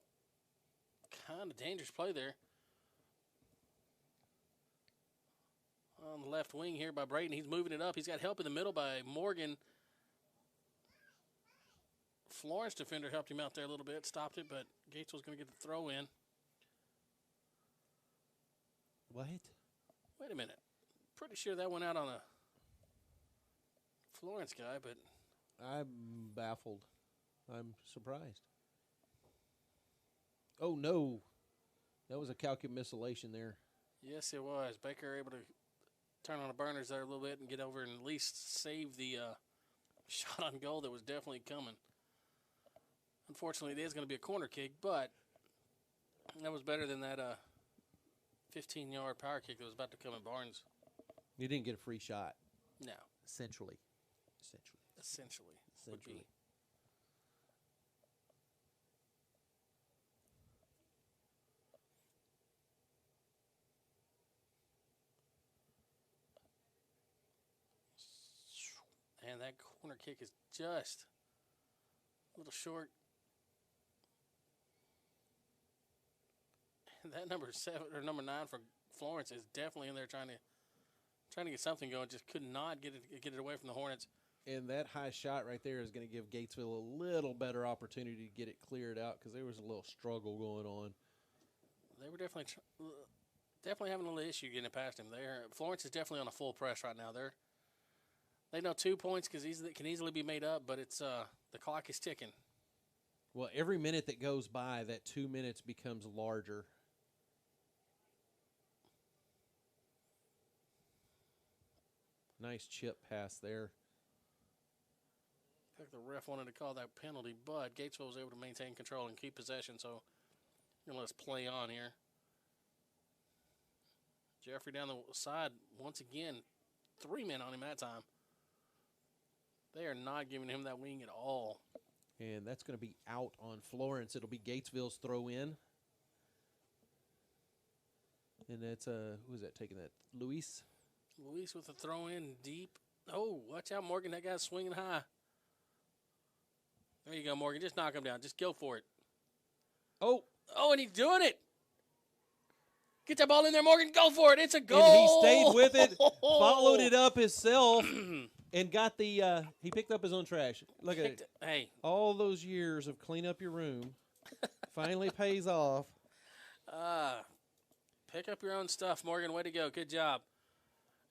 Kind of dangerous play there. On the left wing here by Brayton. He's moving it up. He's got help in the middle by Morgan. Florence defender helped him out there a little bit, stopped it, but Gatesville's going to get the throw in. What? Wait a minute. Pretty sure that went out on a Florence guy, but I'm baffled. I'm surprised. Oh, no. That was a calcumissillation there. yes, it was. Baker able to turn on the burners there a little bit and get over and at least save the shot on goal that was definitely coming. Unfortunately, it is going to be a corner kick, but that was better than that 15-yard power kick that was about to come in Barnes. You didn't get a free shot. No. Essentially. Would be. And that corner kick is just a little short. And that number 9 for Florence is definitely in there trying to get something going. Just could not get it away from the Hornets. And that high shot right there is going to give Gatesville a little better opportunity to get it cleared out because there was a little struggle going on. They were definitely having a little issue getting it past him there. Florence is definitely on a full press right now. They know 2 points can easily be made up, but it's the clock is ticking. Well, every minute that goes by, that 2 minutes becomes larger. Nice chip pass there. I think the ref wanted to call that penalty, but Gatesville was able to maintain control and keep possession, so I'm going to let us play on here. Jeffrey down the side, once again, 3 men on him that time. They are not giving him that wing at all. And that's going to be out on Florence. It'll be Gatesville's throw in. And that's, who is that taking that? Luis? Luis with a throw in deep. Oh, watch out, Morgan. That guy's swinging high. There you go, Morgan. Just knock him down. Just go for it. Oh, and he's doing it. Get that ball in there, Morgan. Go for it. It's a goal. And he stayed with it, followed it up himself, and got the he picked up his own trash. Look at it. Hey. All those years of clean up your room finally pays off. Pick up your own stuff, Morgan. Way to go. Good job.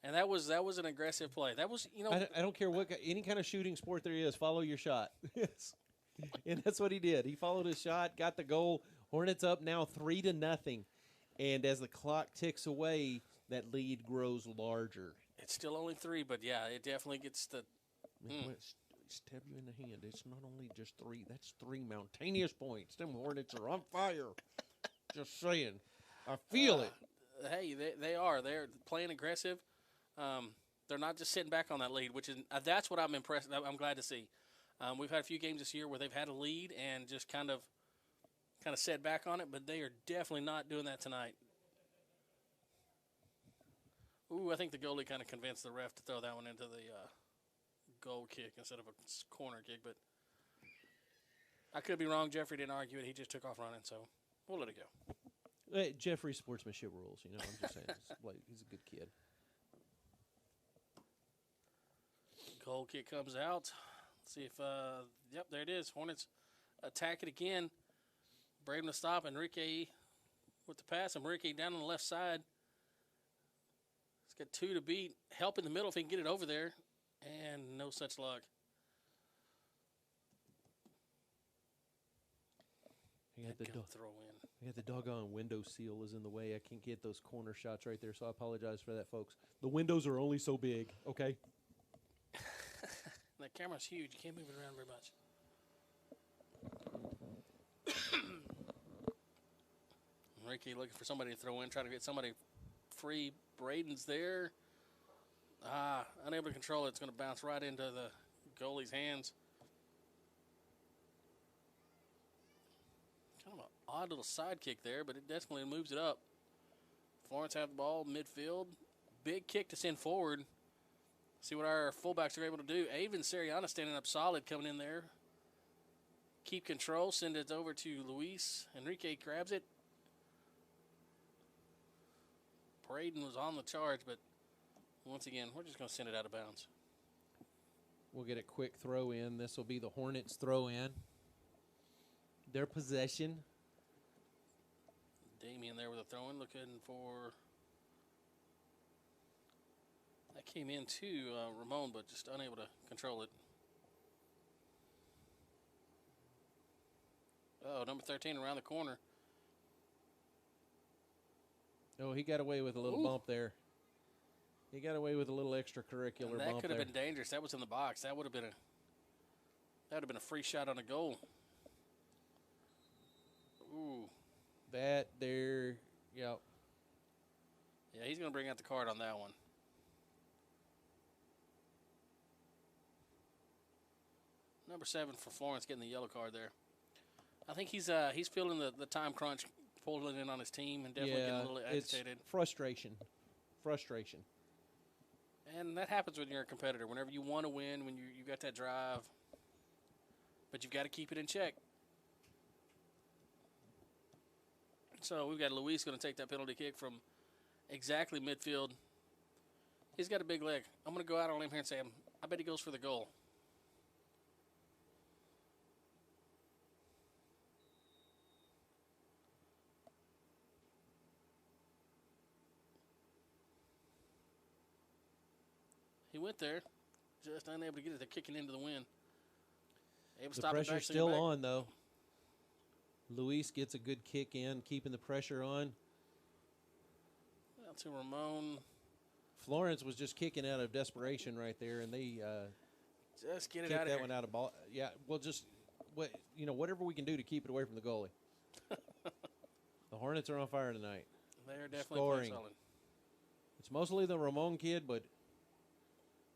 And that was an aggressive play. That was, I don't care what any kind of shooting sport there is, follow your shot. Yes. And that's what he did. He followed his shot, got the goal. Hornets up now 3-0. And as the clock ticks away, that lead grows larger. It's still only 3, but yeah, it definitely gets the. Stab you in the hand. It's not only just 3. That's 3 mountainous points. Them Hornets are on fire. Just saying. I feel it. Hey, they are. They're playing aggressive. They're not just sitting back on that lead, which is that's what I'm impressed. I'm glad to see. We've had a few games this year where they've had a lead and just kind of set back on it, but they are definitely not doing that tonight. Ooh, I think the goalie kind of convinced the ref to throw that one into the goal kick instead of a corner kick, but I could be wrong. Jeffrey didn't argue it. He just took off running, so we'll let it go. Hey, Jeffrey's sportsmanship rules, I'm just saying. He's a good kid. Goal kick comes out. Let's see if, yep, there it is. Hornets attack it again. Braden to stop. Enrique with the pass. Enrique down on the left side. He's got 2 to beat. Help in the middle if he can get it over there. And no such luck. I got the doggone window seal is in the way. I can't get those corner shots right there, so I apologize for that, folks. The windows are only so big, okay? That camera's huge. You can't move it around very much. Enrique looking for somebody to throw in, trying to get somebody free. Braden's there. Unable to control it. It's going to bounce right into the goalie's hands. Kind of an odd little side kick there, but it definitely moves it up. Florence have the ball midfield. Big kick to send forward. See what our fullbacks are able to do. Avon Seriana standing up solid, coming in there. Keep control, send it over to Luis. Enrique grabs it. Braden was on the charge, but once again, we're just going to send it out of bounds. We'll get a quick throw in. This will be the Hornets throw in. Their possession. Damien there with a throw in, looking for. That came in to Ramon, but just unable to control it. Oh, number 13 around the corner. Oh, he got away with a little bump there. He got away with a little extracurricular bump there. That could have been dangerous. That was in the box. That would have been a free shot on a goal. Ooh. That there, yep. Yeah, he's going to bring out the card on that one. Number 7 for Florence getting the yellow card there. I think he's feeling the time crunch, pulling in on his team, and definitely getting a little agitated. It's frustration. And that happens when you're a competitor. Whenever you want to win, when you got that drive, but you've got to keep it in check. So we've got Luis going to take that penalty kick from exactly midfield. He's got a big leg. I'm going to go out on him here and say, I bet he goes for the goal. He went there, just unable to get it. They're kicking into the wind. Able to the stop pressure's still on, though. Luis gets a good kick in, keeping the pressure on. Out to Ramon. Florence was just kicking out of desperation right there, and they just get it kicked out of that here. one out of ball. Yeah, well, just whatever we can do to keep it away from the goalie. The Hornets are on fire tonight. They are definitely scoring. playing solid. It's mostly the Ramon kid, but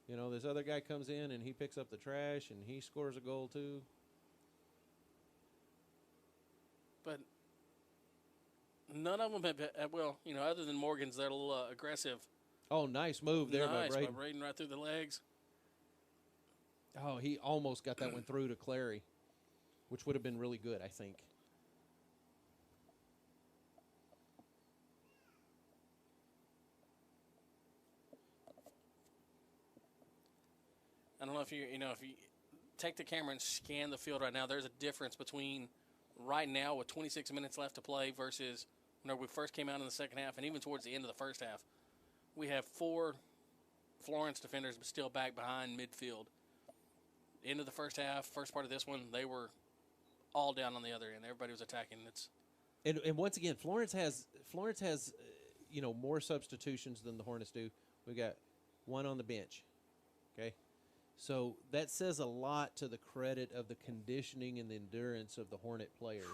this other guy comes in and he picks up the trash and he scores a goal too. But none of them have other than Morgan's, they're a little aggressive. Oh, nice move there by Braden. By Braden right through the legs. Oh, he almost got that one through to Clary, which would have been really good, I think. don't know if if you take the camera and scan the field right now, there's a difference between right now with 26 minutes left to play versus when we first came out in the second half and even towards the end of the first half. We have 4 Florence defenders still back behind midfield. End of the first half, first part of this one, they were all down on the other end. Everybody was attacking. And once again, Florence has more substitutions than the Hornets do. We got 1 on the bench. Okay, so that says a lot to the credit of the conditioning and the endurance of the Hornet players.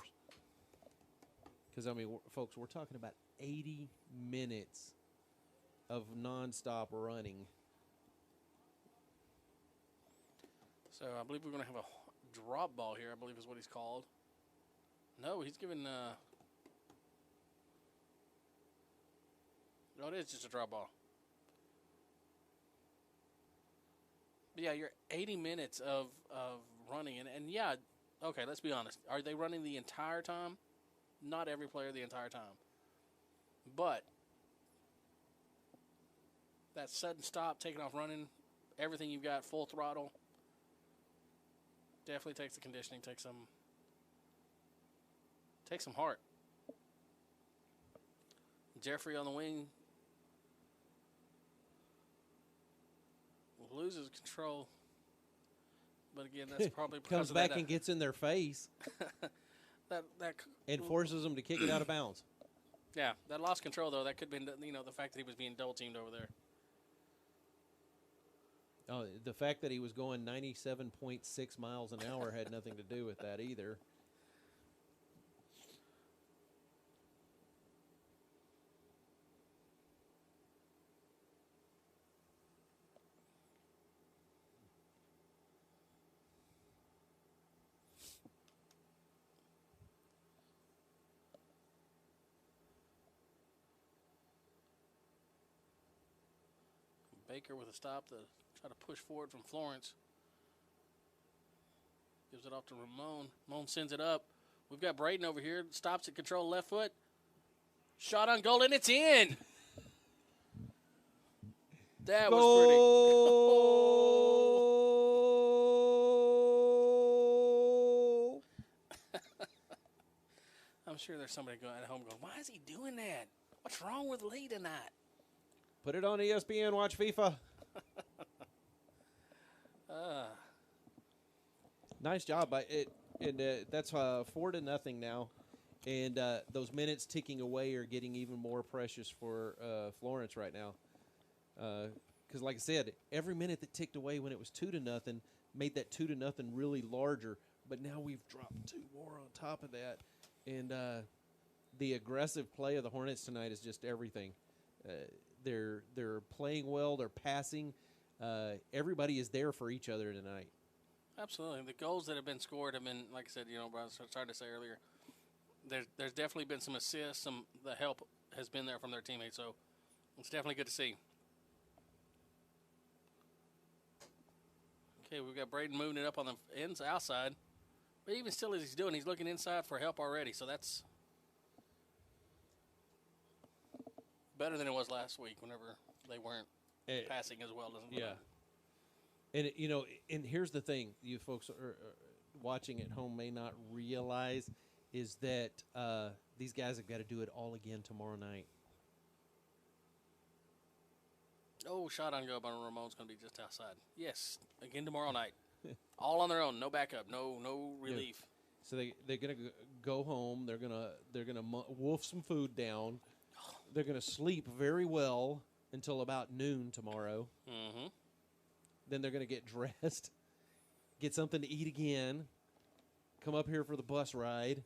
Because folks, we're talking about 80 minutes of nonstop running. So I believe we're going to have a drop ball here, I believe is what he's called. No, he's given... No, it is just a drop ball. But yeah, you're 80 minutes of running. And yeah, okay, let's be honest. Are they running the entire time? Not every player the entire time. But that sudden stop, taking off running, everything you've got, full throttle, definitely takes the conditioning, takes some heart. Jeffrey on the wing loses control, but again, that's probably comes back and gets in their face. And forces them to kick it out of bounds. Yeah, that lost control though. That could have been the fact that he was being double teamed over there. Oh, the fact that he was going 97.6 miles an hour had nothing to do with that either. Baker with a stop to try to push forward from Florence. Gives it off to Ramon. Ramon sends it up. We've got Braden over here. Stops at control, left foot. Shot on goal, and it's in. That was pretty. I'm sure there's somebody going at home going, why is he doing that? What's wrong with Lee tonight? Put it on ESPN. Watch FIFA. Nice job by it, and that's 4-0 now, and those minutes ticking away are getting even more precious for Florence right now. Because, like I said, every minute that ticked away when it was 2-0 made that 2-0 really larger. But now we've dropped 2 more on top of that, and the aggressive play of the Hornets tonight is just everything. They're playing well. They're passing. Everybody is there for each other tonight. Absolutely. The goals that have been scored have been, like I said, I was trying to say earlier, there's definitely been some assists. The help has been there from their teammates. So it's definitely good to see. Okay, we've got Braden moving it up on the outside. But even still, as he's doing, he's looking inside for help already. So that's better than it was last week whenever they weren't passing as well. Yeah. And, and here's the thing you folks are watching at home may not realize is that these guys have got to do it all again tomorrow night. Oh, shot on goal by Ramon's going to be just outside. Yes, again tomorrow night. All on their own, no backup, no relief. Yeah. So they're going to go home. They're gonna wolf some food down. They're going to sleep very well until about noon tomorrow. Mm-hmm. Then they're going to get dressed, get something to eat again, come up here for the bus ride.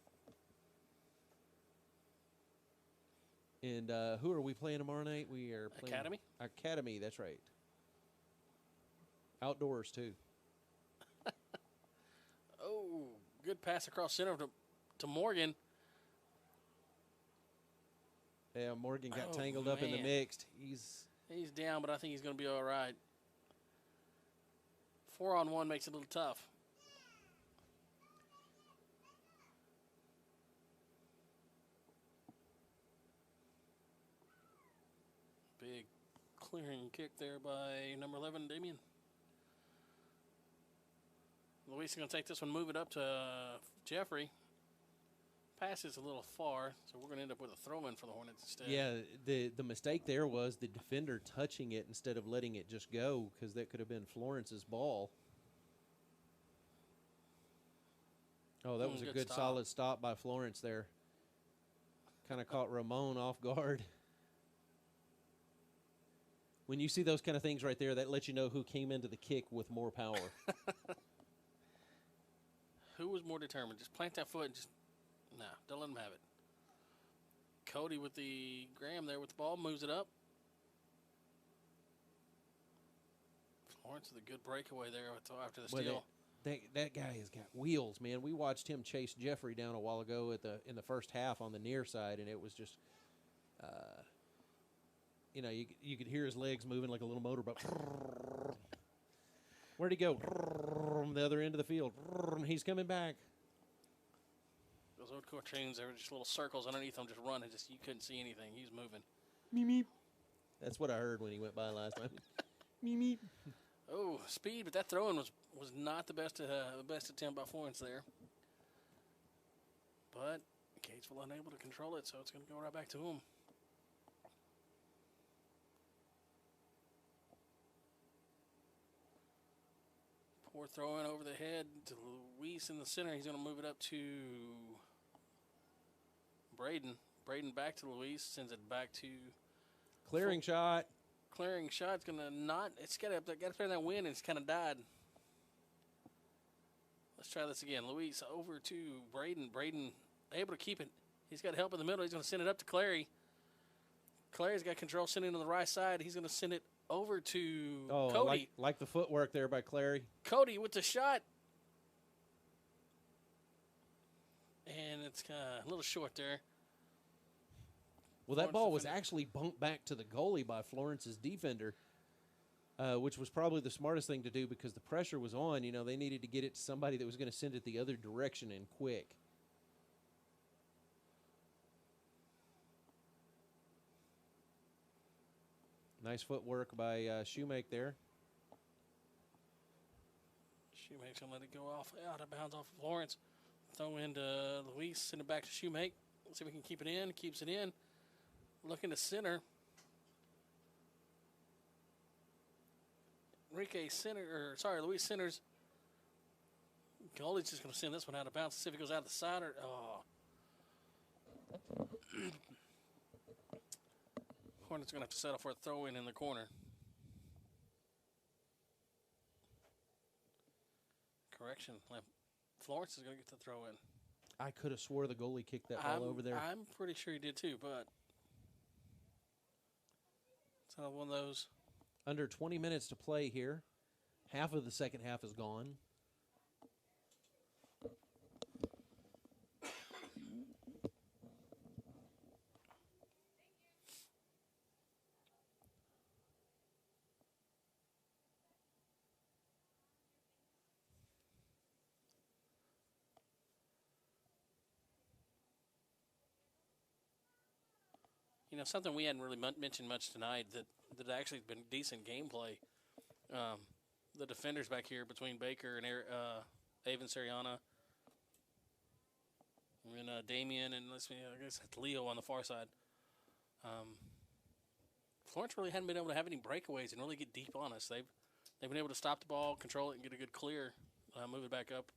And who are we playing tomorrow night? We are playing Academy? Academy, that's right. Outdoors, too. Oh, good pass across center to Morgan. Yeah, Morgan got tangled up in the mixed. He's down, but I think he's going to be all right. 4-on-1 makes it a little tough. Big clearing kick there by number 11, Damian. Luis is going to take this one, move it up to Jeffrey. Pass is a little far, so we're going to end up with a throw-in for the Hornets instead. Yeah, the mistake there was the defender touching it instead of letting it just go, because that could have been Florence's ball. Oh, that was a good solid stop by Florence there. Kind of caught Ramon off guard. When you see those kind of things right there, that lets you know who came into the kick with more power. Who was more determined? Just plant that foot and just... No, don't let him have it. Cody with the Graham there with the ball, moves it up. Florence with a good breakaway there after the steal. That guy has got wheels, man. We watched him chase Jeffrey down a while ago in the first half on the near side, and it was just, you could hear his legs moving like a little motorboat. Where'd he go? The other end of the field. He's coming back. Those old cartoons, there were just little circles underneath him, just running. Just you couldn't see anything. He was moving. Meep, meep. That's what I heard when he went by last time. Meep, meep. Oh, speed, but that throw-in was not the best attempt by Florence there. But Gatesville unable to control it, so it's going to go right back to him. Poor throw-in over the head to Luis in the center. He's going to move it up to Braden. Braden back to Luis, sends it back to... Clearing shot. Clearing shot's going to not... It's got to play in that wind, and it's kind of died. Let's try this again. Luis over to Braden. Braden able to keep it. He's got help in the middle. He's going to send it up to Clary. Clary's got control, sending it to the right side. He's going to send it over to Cody. Like the footwork there by Clary. Cody with the shot. And it's a little short there. Well, that ball was actually bumped back to the goalie by Florence's defender, which was probably the smartest thing to do because the pressure was on. You know, they needed to get it to somebody that was going to send it the other direction and quick. Nice footwork by Shoemake there. Shoemake's going to let it go out of bounds off of Florence. Throw into Luis, send it back to Shoemake. Let's see if we can keep it in. Keeps it in. Looking to center. Luis centers. Goalie's just going to send this one out of bounds. Let's see if it goes out the side or... Oh. Hornets going to have to settle for a throw-in in the corner. Correction. Florence is going to get the throw-in. I could have swore the goalie kicked that ball over there. I'm pretty sure he did too, but it's not one of those. Under 20 minutes to play here. Half of the second half is gone. You know, something we hadn't really mentioned much tonight that actually been decent gameplay. The defenders back here between Baker and Avon Sariana, and Damian, and I guess it's Leo on the far side. Florence really hadn't been able to have any breakaways and really get deep on us. They've been able to stop the ball, control it, and get a good clear, move it back up.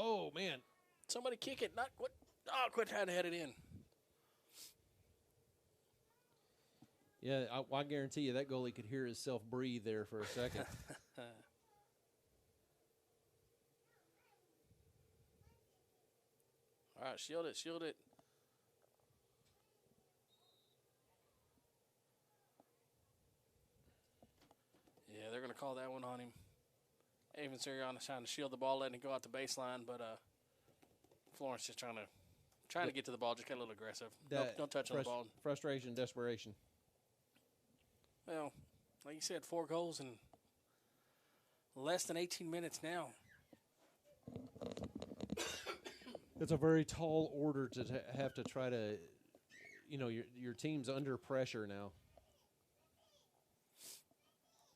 Oh, man. Somebody kick it. Not what? Oh, quit trying to head it in. Yeah, I guarantee you that goalie could hear himself breathe there for a second. All right, shield it. Yeah, they're going to call that one on him. Avon Sariana trying to shield the ball, letting it go out the baseline, but Florence just trying to get to the ball, just got a little aggressive. Don't touch on the ball. Frustration, desperation. Well, like you said, 4 goals in less than 18 minutes now. It's a very tall order to have to try to, your team's under pressure now.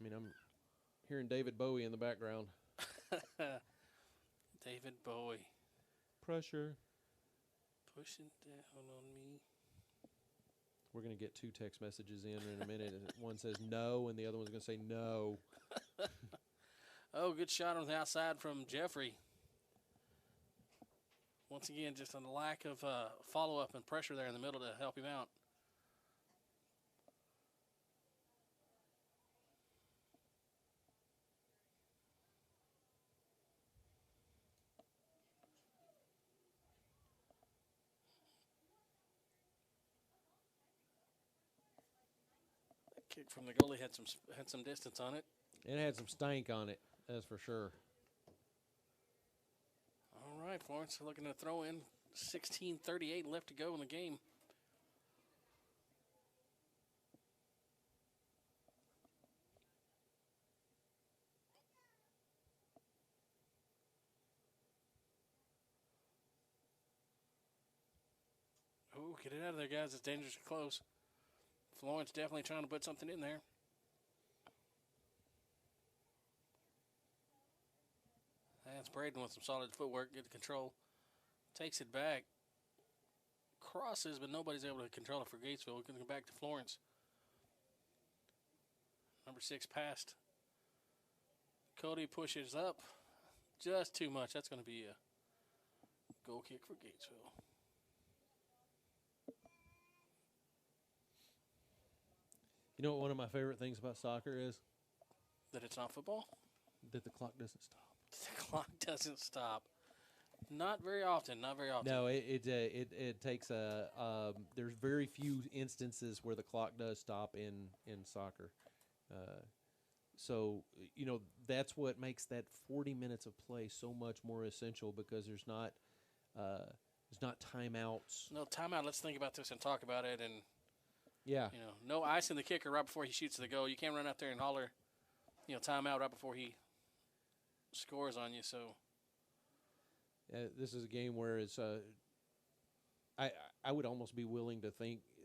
I mean, I'm hearing David Bowie in the background. David Bowie. Pressure. Pushing down on me. We're going to get 2 text messages in a minute. One says no, and the other one's going to say no. Oh, good shot on the outside from Jeffrey. Once again, just a lack of follow-up and pressure there in the middle to help him out. That kick from the goalie had some distance on it. It had some stank on it, that's for sure. All right, Florence looking to throw in. 16:38 left to go in the game. Oh, get it out of there, guys. It's dangerously close. Florence definitely trying to put something in there. That's Braden with some solid footwork. Get the control. Takes it back. Crosses, but nobody's able to control it for Gatesville. We're going to go back to Florence. Number 6 passed. Cody pushes up. Just too much. That's going to be a goal kick for Gatesville. You know what one of my favorite things about soccer is? That it's not football? That the clock doesn't stop. The clock doesn't stop. Not very often. Not very often. No, it takes a. There's very few instances where the clock does stop in soccer. So you know that's what makes that 40 minutes of play so much more essential because there's not timeouts. No timeout. Let's think about this and talk about it. And yeah, you know, no icing the kicker right before he shoots the goal. You can't run out there and holler, you know, timeout right before he scores on you. So this is a game where it's. I would almost be willing to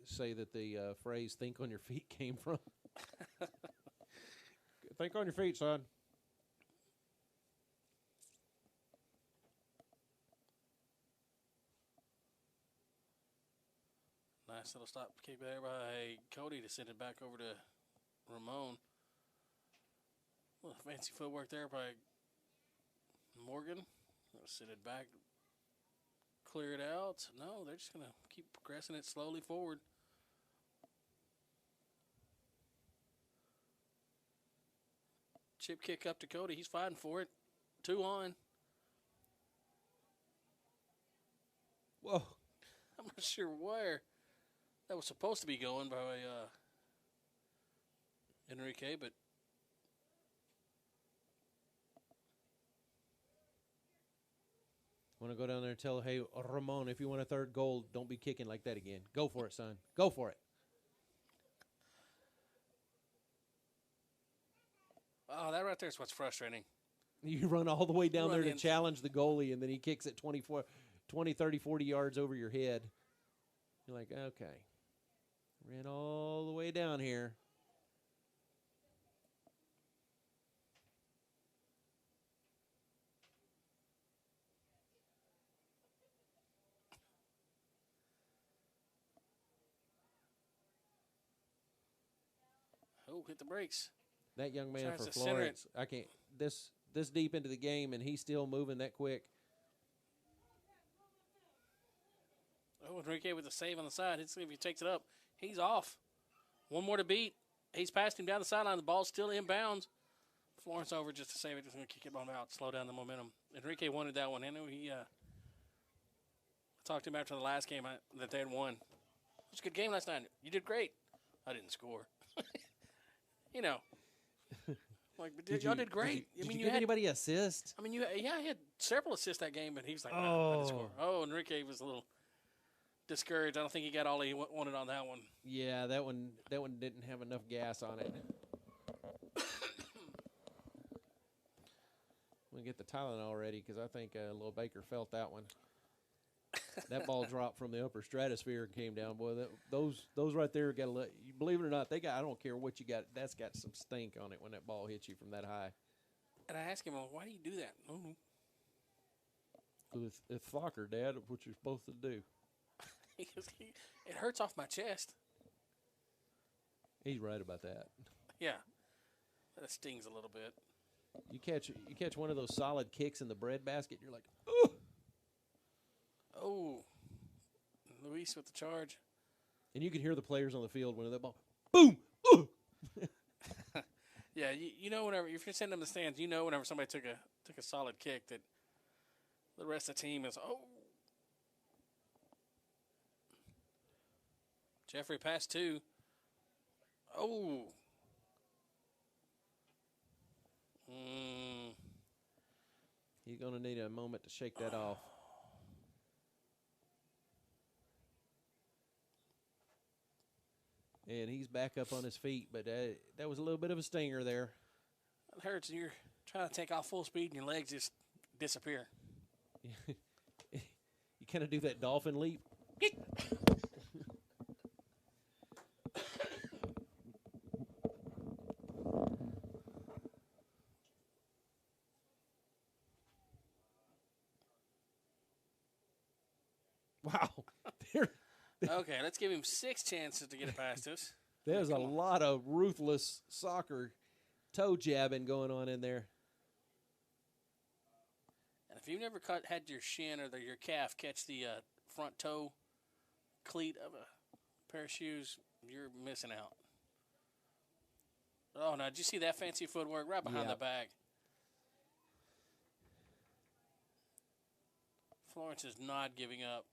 say that the phrase "think on your feet" came from. Think on your feet, son. Nice little stop kick there by Cody to send it back over to Ramon. A little fancy footwork there by Morgan. Send it back. Clear it out. No, they're just going to keep progressing it slowly forward. Chip kick up to Cody. He's fighting for it. 2 on. Whoa. I'm not sure where that was supposed to be going by Enrique, but I want to go down there and tell, hey, Ramon, if you want a 3rd goal, don't be kicking like that again. Go for it, son. Go for it. Oh, that right there is what's frustrating. You run all the way down there to challenge the goalie, and then he kicks it 20, 30, 40 yards over your head. You're like, okay. Ran all the way down here. Oh, hit the brakes. That young man Tries for to center Florence, I can't. This deep into the game, and he's still moving that quick. Oh, Enrique with the save on the side. Let's see if he takes it up. He's off. 1 more to beat. He's passed him down the sideline. The ball's still inbounds. Florence over just to save it. Just going to kick it on out, slow down the momentum. Enrique wanted that one. I know he talked to him after the last game that they had won. It was a good game last night. You did great. I didn't score. You know. Like, but y'all did great. Did you give anybody assist? I mean, he had several assists that game, but he was like, I didn't score. Oh, Enrique was a little discouraged. I don't think he got all he wanted on that one. Yeah, that one didn't have enough gas on it. We'll get the Tylenol ready because I think little Baker felt that one. That ball dropped from the upper stratosphere and came down. Boy, those right there got to let you believe it or not. They got. I don't care what you got. That's got some stink on it when that ball hits you from that high. And I asked him, well, why do you do that? Oh, It's soccer, Dad. What you're supposed to do. It hurts off my chest. He's right about that. Yeah, that stings a little bit. You catch one of those solid kicks in the bread basket. You're like, oh. Oh, Luis with the charge. And you can hear the players on the field when that ball, boom, oh. Yeah, you know whenever if you're sitting in the stands, you know whenever somebody took a solid kick that the rest of the team is Jeffrey passed 2. Oh. He's going to need a moment to shake that off. And he's back up on his feet, but that was a little bit of a stinger there. It hurts. You're trying to take off full speed and your legs just disappear. You kind of do that dolphin leap. Wow. Okay, let's give him 6 chances to get it past us. There's a lot of ruthless soccer toe jabbing going on in there. And if you've never had your shin or your calf catch the front toe cleat of a pair of shoes, you're missing out. Oh, now, did you see that fancy footwork right behind the back? Florence is not giving up.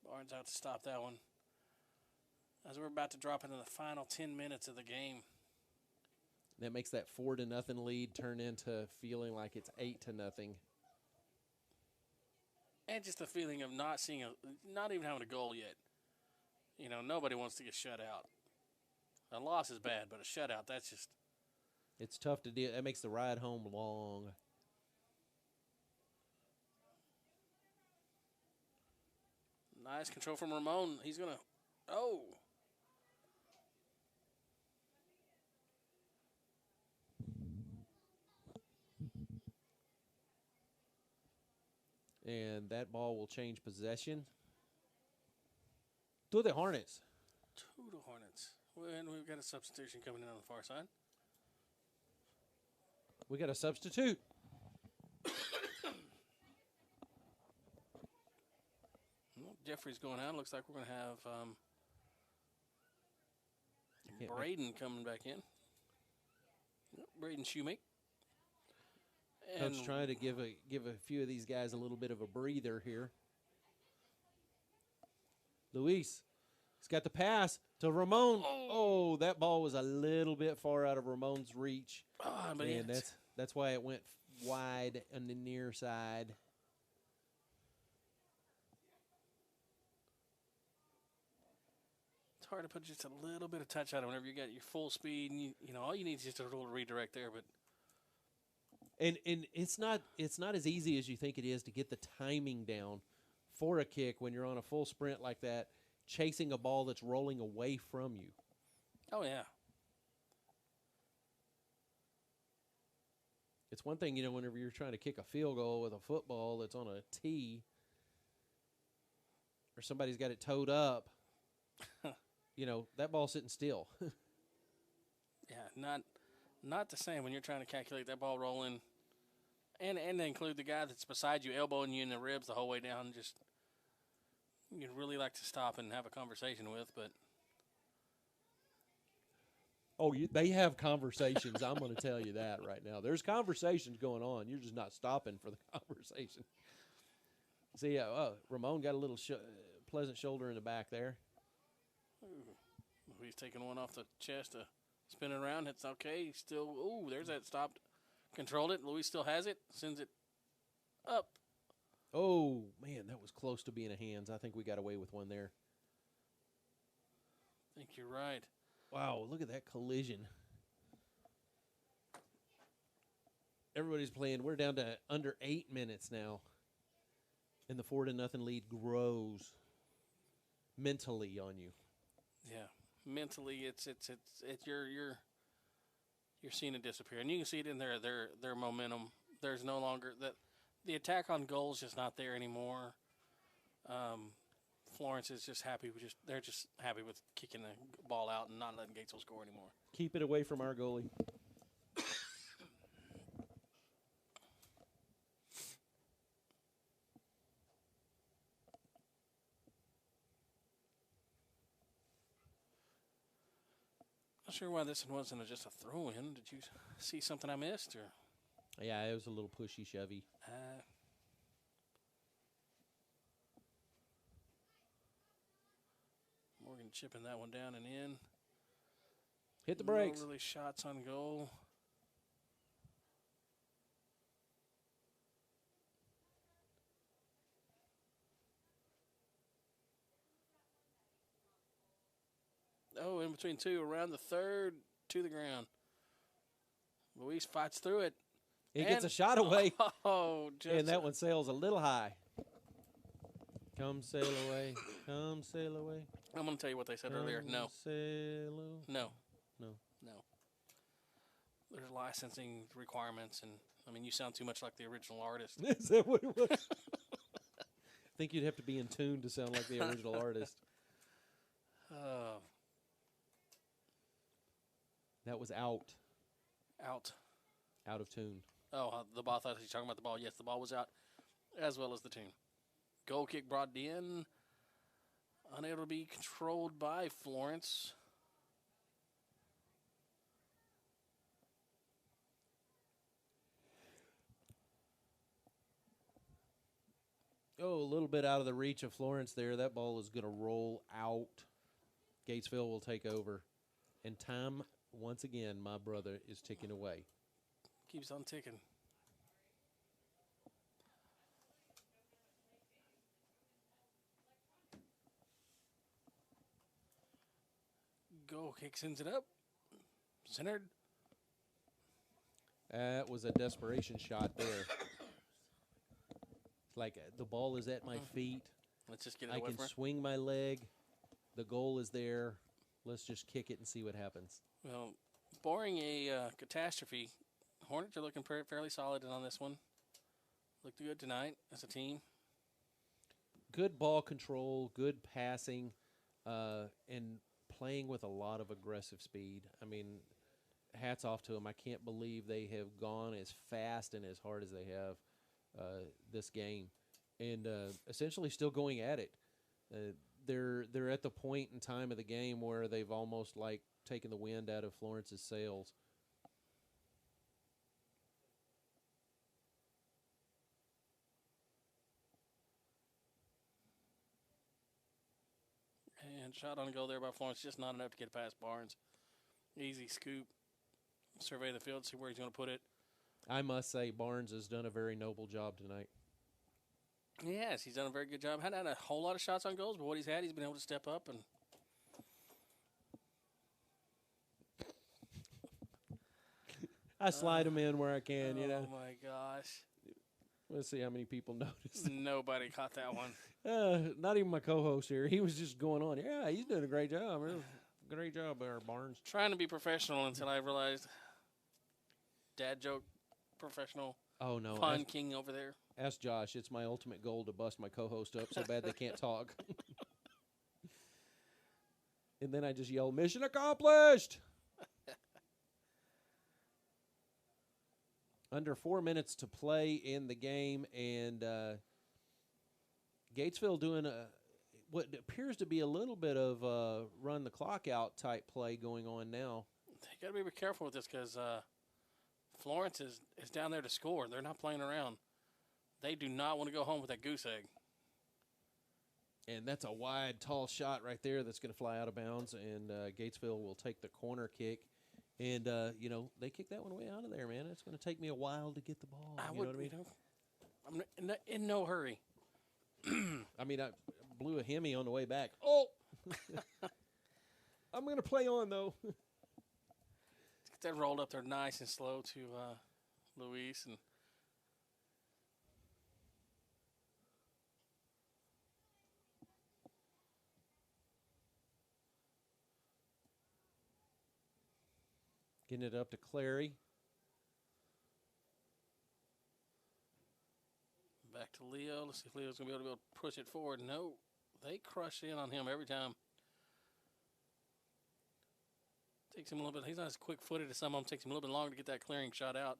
Barnes out to stop that one. As we're about to drop into the final 10 minutes of the game. That makes that 4-0 lead turn into feeling like it's 8-0. And just the feeling of not even having a goal yet. You know, nobody wants to get shut out. A loss is bad, but a shutout, that's just... It's tough to deal. That makes the ride home long. Nice control from Ramon. He's going to... Oh! And that ball will change possession to the Hornets. To the Hornets. And we've got a substitution coming in on the far side. We got a substitute. Well, Jeffrey's going out. Looks like we're going to have Braden coming back in. Yep, Braden Shoemake. Coach trying to give a few of these guys a little bit of a breather here. Luis, he's got the pass to Ramon. Oh, that ball was a little bit far out of Ramon's reach. And that's why it went wide on the near side. It's hard to put just a little bit of touch on it whenever you got your full speed. And you know, all you need is just a little redirect there, but. And it's not as easy as you think it is to get the timing down for a kick when you're on a full sprint like that, chasing a ball that's rolling away from you. Oh, yeah. It's one thing, whenever you're trying to kick a field goal with a football that's on a tee or somebody's got it towed up, that ball's sitting still. Yeah, not the same when you're trying to calculate that ball rolling and include the guy that's beside you, elbowing you in the ribs the whole way down. Just you'd really like to stop and have a conversation with, but. Oh, they have conversations. I'm going to tell you that right now. There's conversations going on. You're just not stopping for the conversation. See, Ramon got a little pleasant shoulder in the back there. Ooh, he's taking one off the chest. Spinning around, it's okay. He's still, there's that stopped. Controlled it. Luis still has it. Sends it up. Oh, man, that was close to being a hands. I think we got away with one there. I think you're right. Wow, look at that collision. Everybody's playing. We're down to under 8 minutes now. And the 4-0 lead grows mentally on you. Yeah, mentally, it's you're seeing it disappear, and you can see it in their momentum. There's no longer that the attack on goals just not there anymore. Florence is just happy. They're just happy with kicking the ball out and not letting Gatesville score anymore. Keep it away from our goalie. Not sure why this one wasn't just a throw-in. Did you see something I missed? Or yeah, it was a little pushy, shovey. Morgan chipping that one down and in. Hit the brakes. No really shots on goal. Oh, in between two, around the third, to the ground. Luis fights through it. He gets a shot away. Oh, and that one sails a little high. Come sail away. Come sail away. I'm going to tell you what they said earlier. No. Sail away. No. No. No. There's licensing requirements, and, I mean, you sound too much like the original artist. Is that what it was? I think you'd have to be in tune to sound like the original artist. That was out. Out. Out of tune. Oh, the ball. I thought you were talking about the ball. Yes, the ball was out, as well as the tune. Goal kick brought in. Unable to be controlled by Florence. Oh, a little bit out of the reach of Florence there. That ball is going to roll out. Gatesville will take over. And time, once again, my brother, is ticking away. Keeps on ticking. Goal kick sends it up. Centered. That was a desperation shot there. Like the ball is at my feet. Let's just get it I away can from her. swing my leg. The goal is there. Let's just kick it and see what happens. Well, barring a catastrophe, Hornets are looking fairly solid on this one. Looked good tonight as a team. Good ball control, good passing, and playing with a lot of aggressive speed. I mean, hats off to them. I can't believe they have gone as fast and as hard as they have this game, and essentially still going at it. They're at the point in time of the game where they've almost like taken the wind out of Florence's sails. And shot on goal there by Florence, just not enough to get past Barnes. Easy scoop. Survey the field, see where he's going to put it. I must say Barnes has done a very noble job tonight. Yes, he's done a very good job. Hadn't had a whole lot of shots on goals, but what he's had, he's been able to step up. And I slide him in where I can, you know. Oh, my gosh. Let's see how many people noticed. Nobody caught that one. Not even my co-host here. He was just going on. Yeah, he's doing a great job. Great job there, Barnes. Trying to be professional until I realized dad joke professional. Oh, no. Pun king over there. Ask Josh. It's my ultimate goal to bust my co-host up so bad they can't talk. And then I just yell, mission accomplished! Under 4 minutes to play in the game, and Gatesville doing what appears to be a little bit of run the clock out type play going on now. You got to be careful with this because Florence is down there to score. They're not playing around. They do not want to go home with that goose egg. And that's a wide, tall shot right there that's going to fly out of bounds, and Gatesville will take the corner kick. And, they kicked that one way out of there, man. It's going to take me a while to get the ball. You know what I mean? I'm in no hurry. I mean, I blew a Hemi on the way back. Oh! I'm going to play on, though. Let's get that rolled up there nice and slow to Luis. And Getting it up to Clary. Back to Leo. Let's see if Leo's going to be able to push it forward. No, they crush in on him every time. Takes him a little bit. He's not as quick-footed as some of them. Takes him a little bit longer to get that clearing shot out.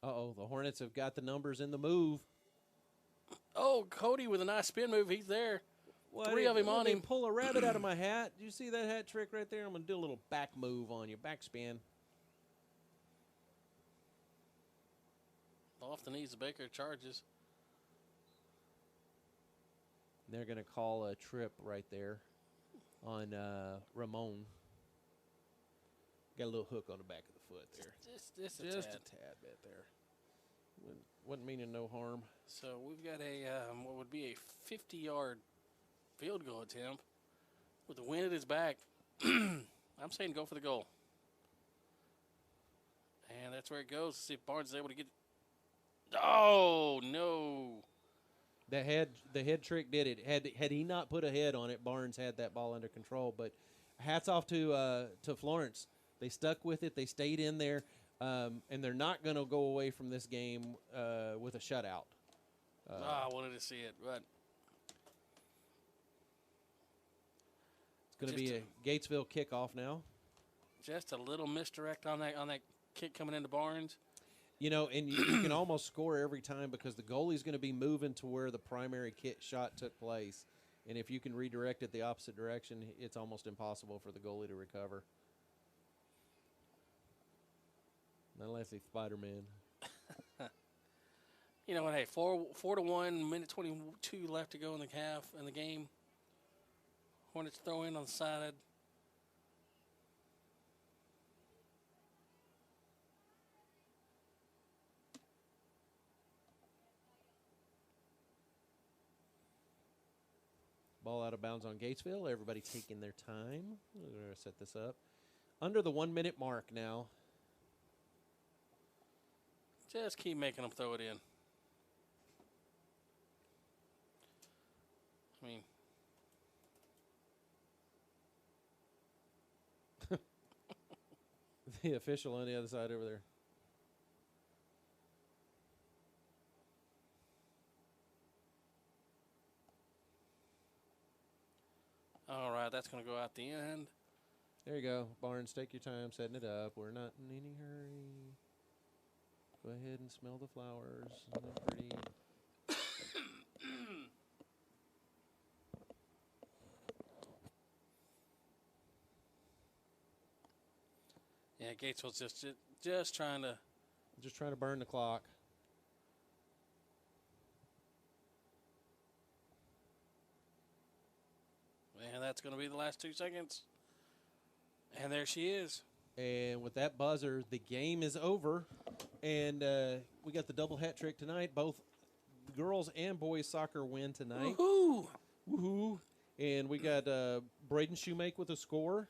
Uh-oh, the Hornets have got the numbers in the move. Oh, Cody with a nice spin move. He's there. Three of him on him. Pull a rabbit out of my hat. Do you see that hat trick right there? I'm going to do a little back move on you, back spin. Off the knees of Baker, charges. They're going to call a trip right there on Ramon. Got a little hook on the back of the foot there. Just a tad bit there. Wasn't meaning no harm. So we've got a what would be a 50-yard field goal attempt with the wind at his back. I'm saying go for the goal. And that's where it goes. Let's see if Barnes is able to get. Oh, no. The head trick did it. Had he not put a head on it, Barnes had that ball under control. But hats off to Florence. They stuck with it. They stayed in there, and they're not going to go away from this game with a shutout. I wanted to see it, but it's going to be a Gatesville kickoff now. Just a little misdirect on that kick coming into Barnes. You know, and you can almost score every time because the goalie's going to be moving to where the primary shot took place. And if you can redirect it the opposite direction, it's almost impossible for the goalie to recover. Unless he's Spider-Man. You know what? Hey, 4-1, minute 22 left to go in the half in the game. Hornets throw in on the side. Ball out of bounds on Gatesville. Everybody taking their time. We're going to set this up. Under the 1 minute mark now. Just keep making them throw it in. I mean, the official on the other side over there. all right, that's going to go out the end. There you go. Barnes, take your time setting it up. We're not in any hurry. Go ahead and smell the flowers. They're pretty. Yeah, Gatesville's just trying to burn the clock. And that's going to be the last 2 seconds. And there she is. And with that buzzer, the game is over. And we got the double hat trick tonight. Both girls and boys soccer win tonight. Woohoo! Woohoo! And we got Braden Shoemake with a score.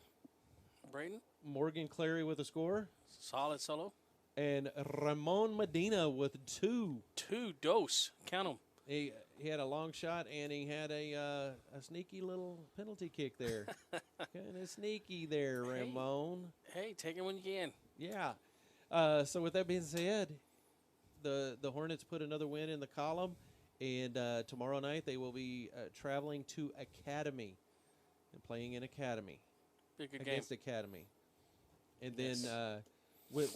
Braden. Morgan Clary with a score. Solid solo. And Ramon Medina with 2. 2 dose. Count them. He had a long shot, and he had a sneaky little penalty kick there. Kind of sneaky there, Ramon. Hey, take it when you can. Yeah. So with that being said, the Hornets put another win in the column, and tomorrow night they will be traveling to Academy and playing in Academy. Big good against game. Academy. And then what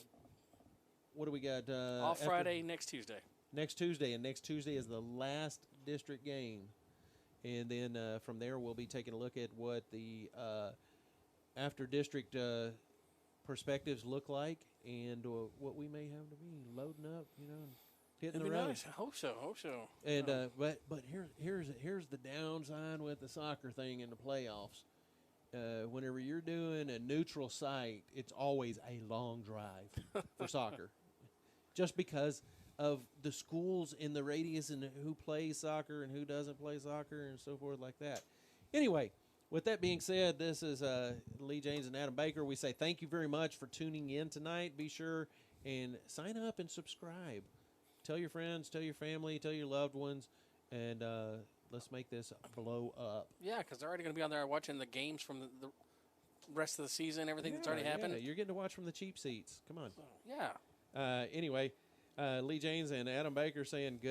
do we got? Off Friday, next Tuesday. Next Tuesday, and next Tuesday is the last district game. And then from there we'll be taking a look at what the after-district perspectives look like and what we may have to be loading up, hitting It'd the be road. nice. I hope so. And but here's the downside with the soccer thing in the playoffs. Whenever you're doing a neutral site, it's always a long drive for soccer, just because of the schools in the radius and who plays soccer and who doesn't play soccer and so forth like that. Anyway, with that being said, this is Lee Jaynes and Adam Baker. We say thank you very much for tuning in tonight. Be sure and sign up and subscribe. Tell your friends, tell your family, tell your loved ones, and Let's make this blow up. Yeah, because they're already going to be on there watching the games from the rest of the season, everything that's already happened. Yeah, you're getting to watch from the cheap seats. Come on. Yeah. Anyway, Lee Jaynes and Adam Baker saying good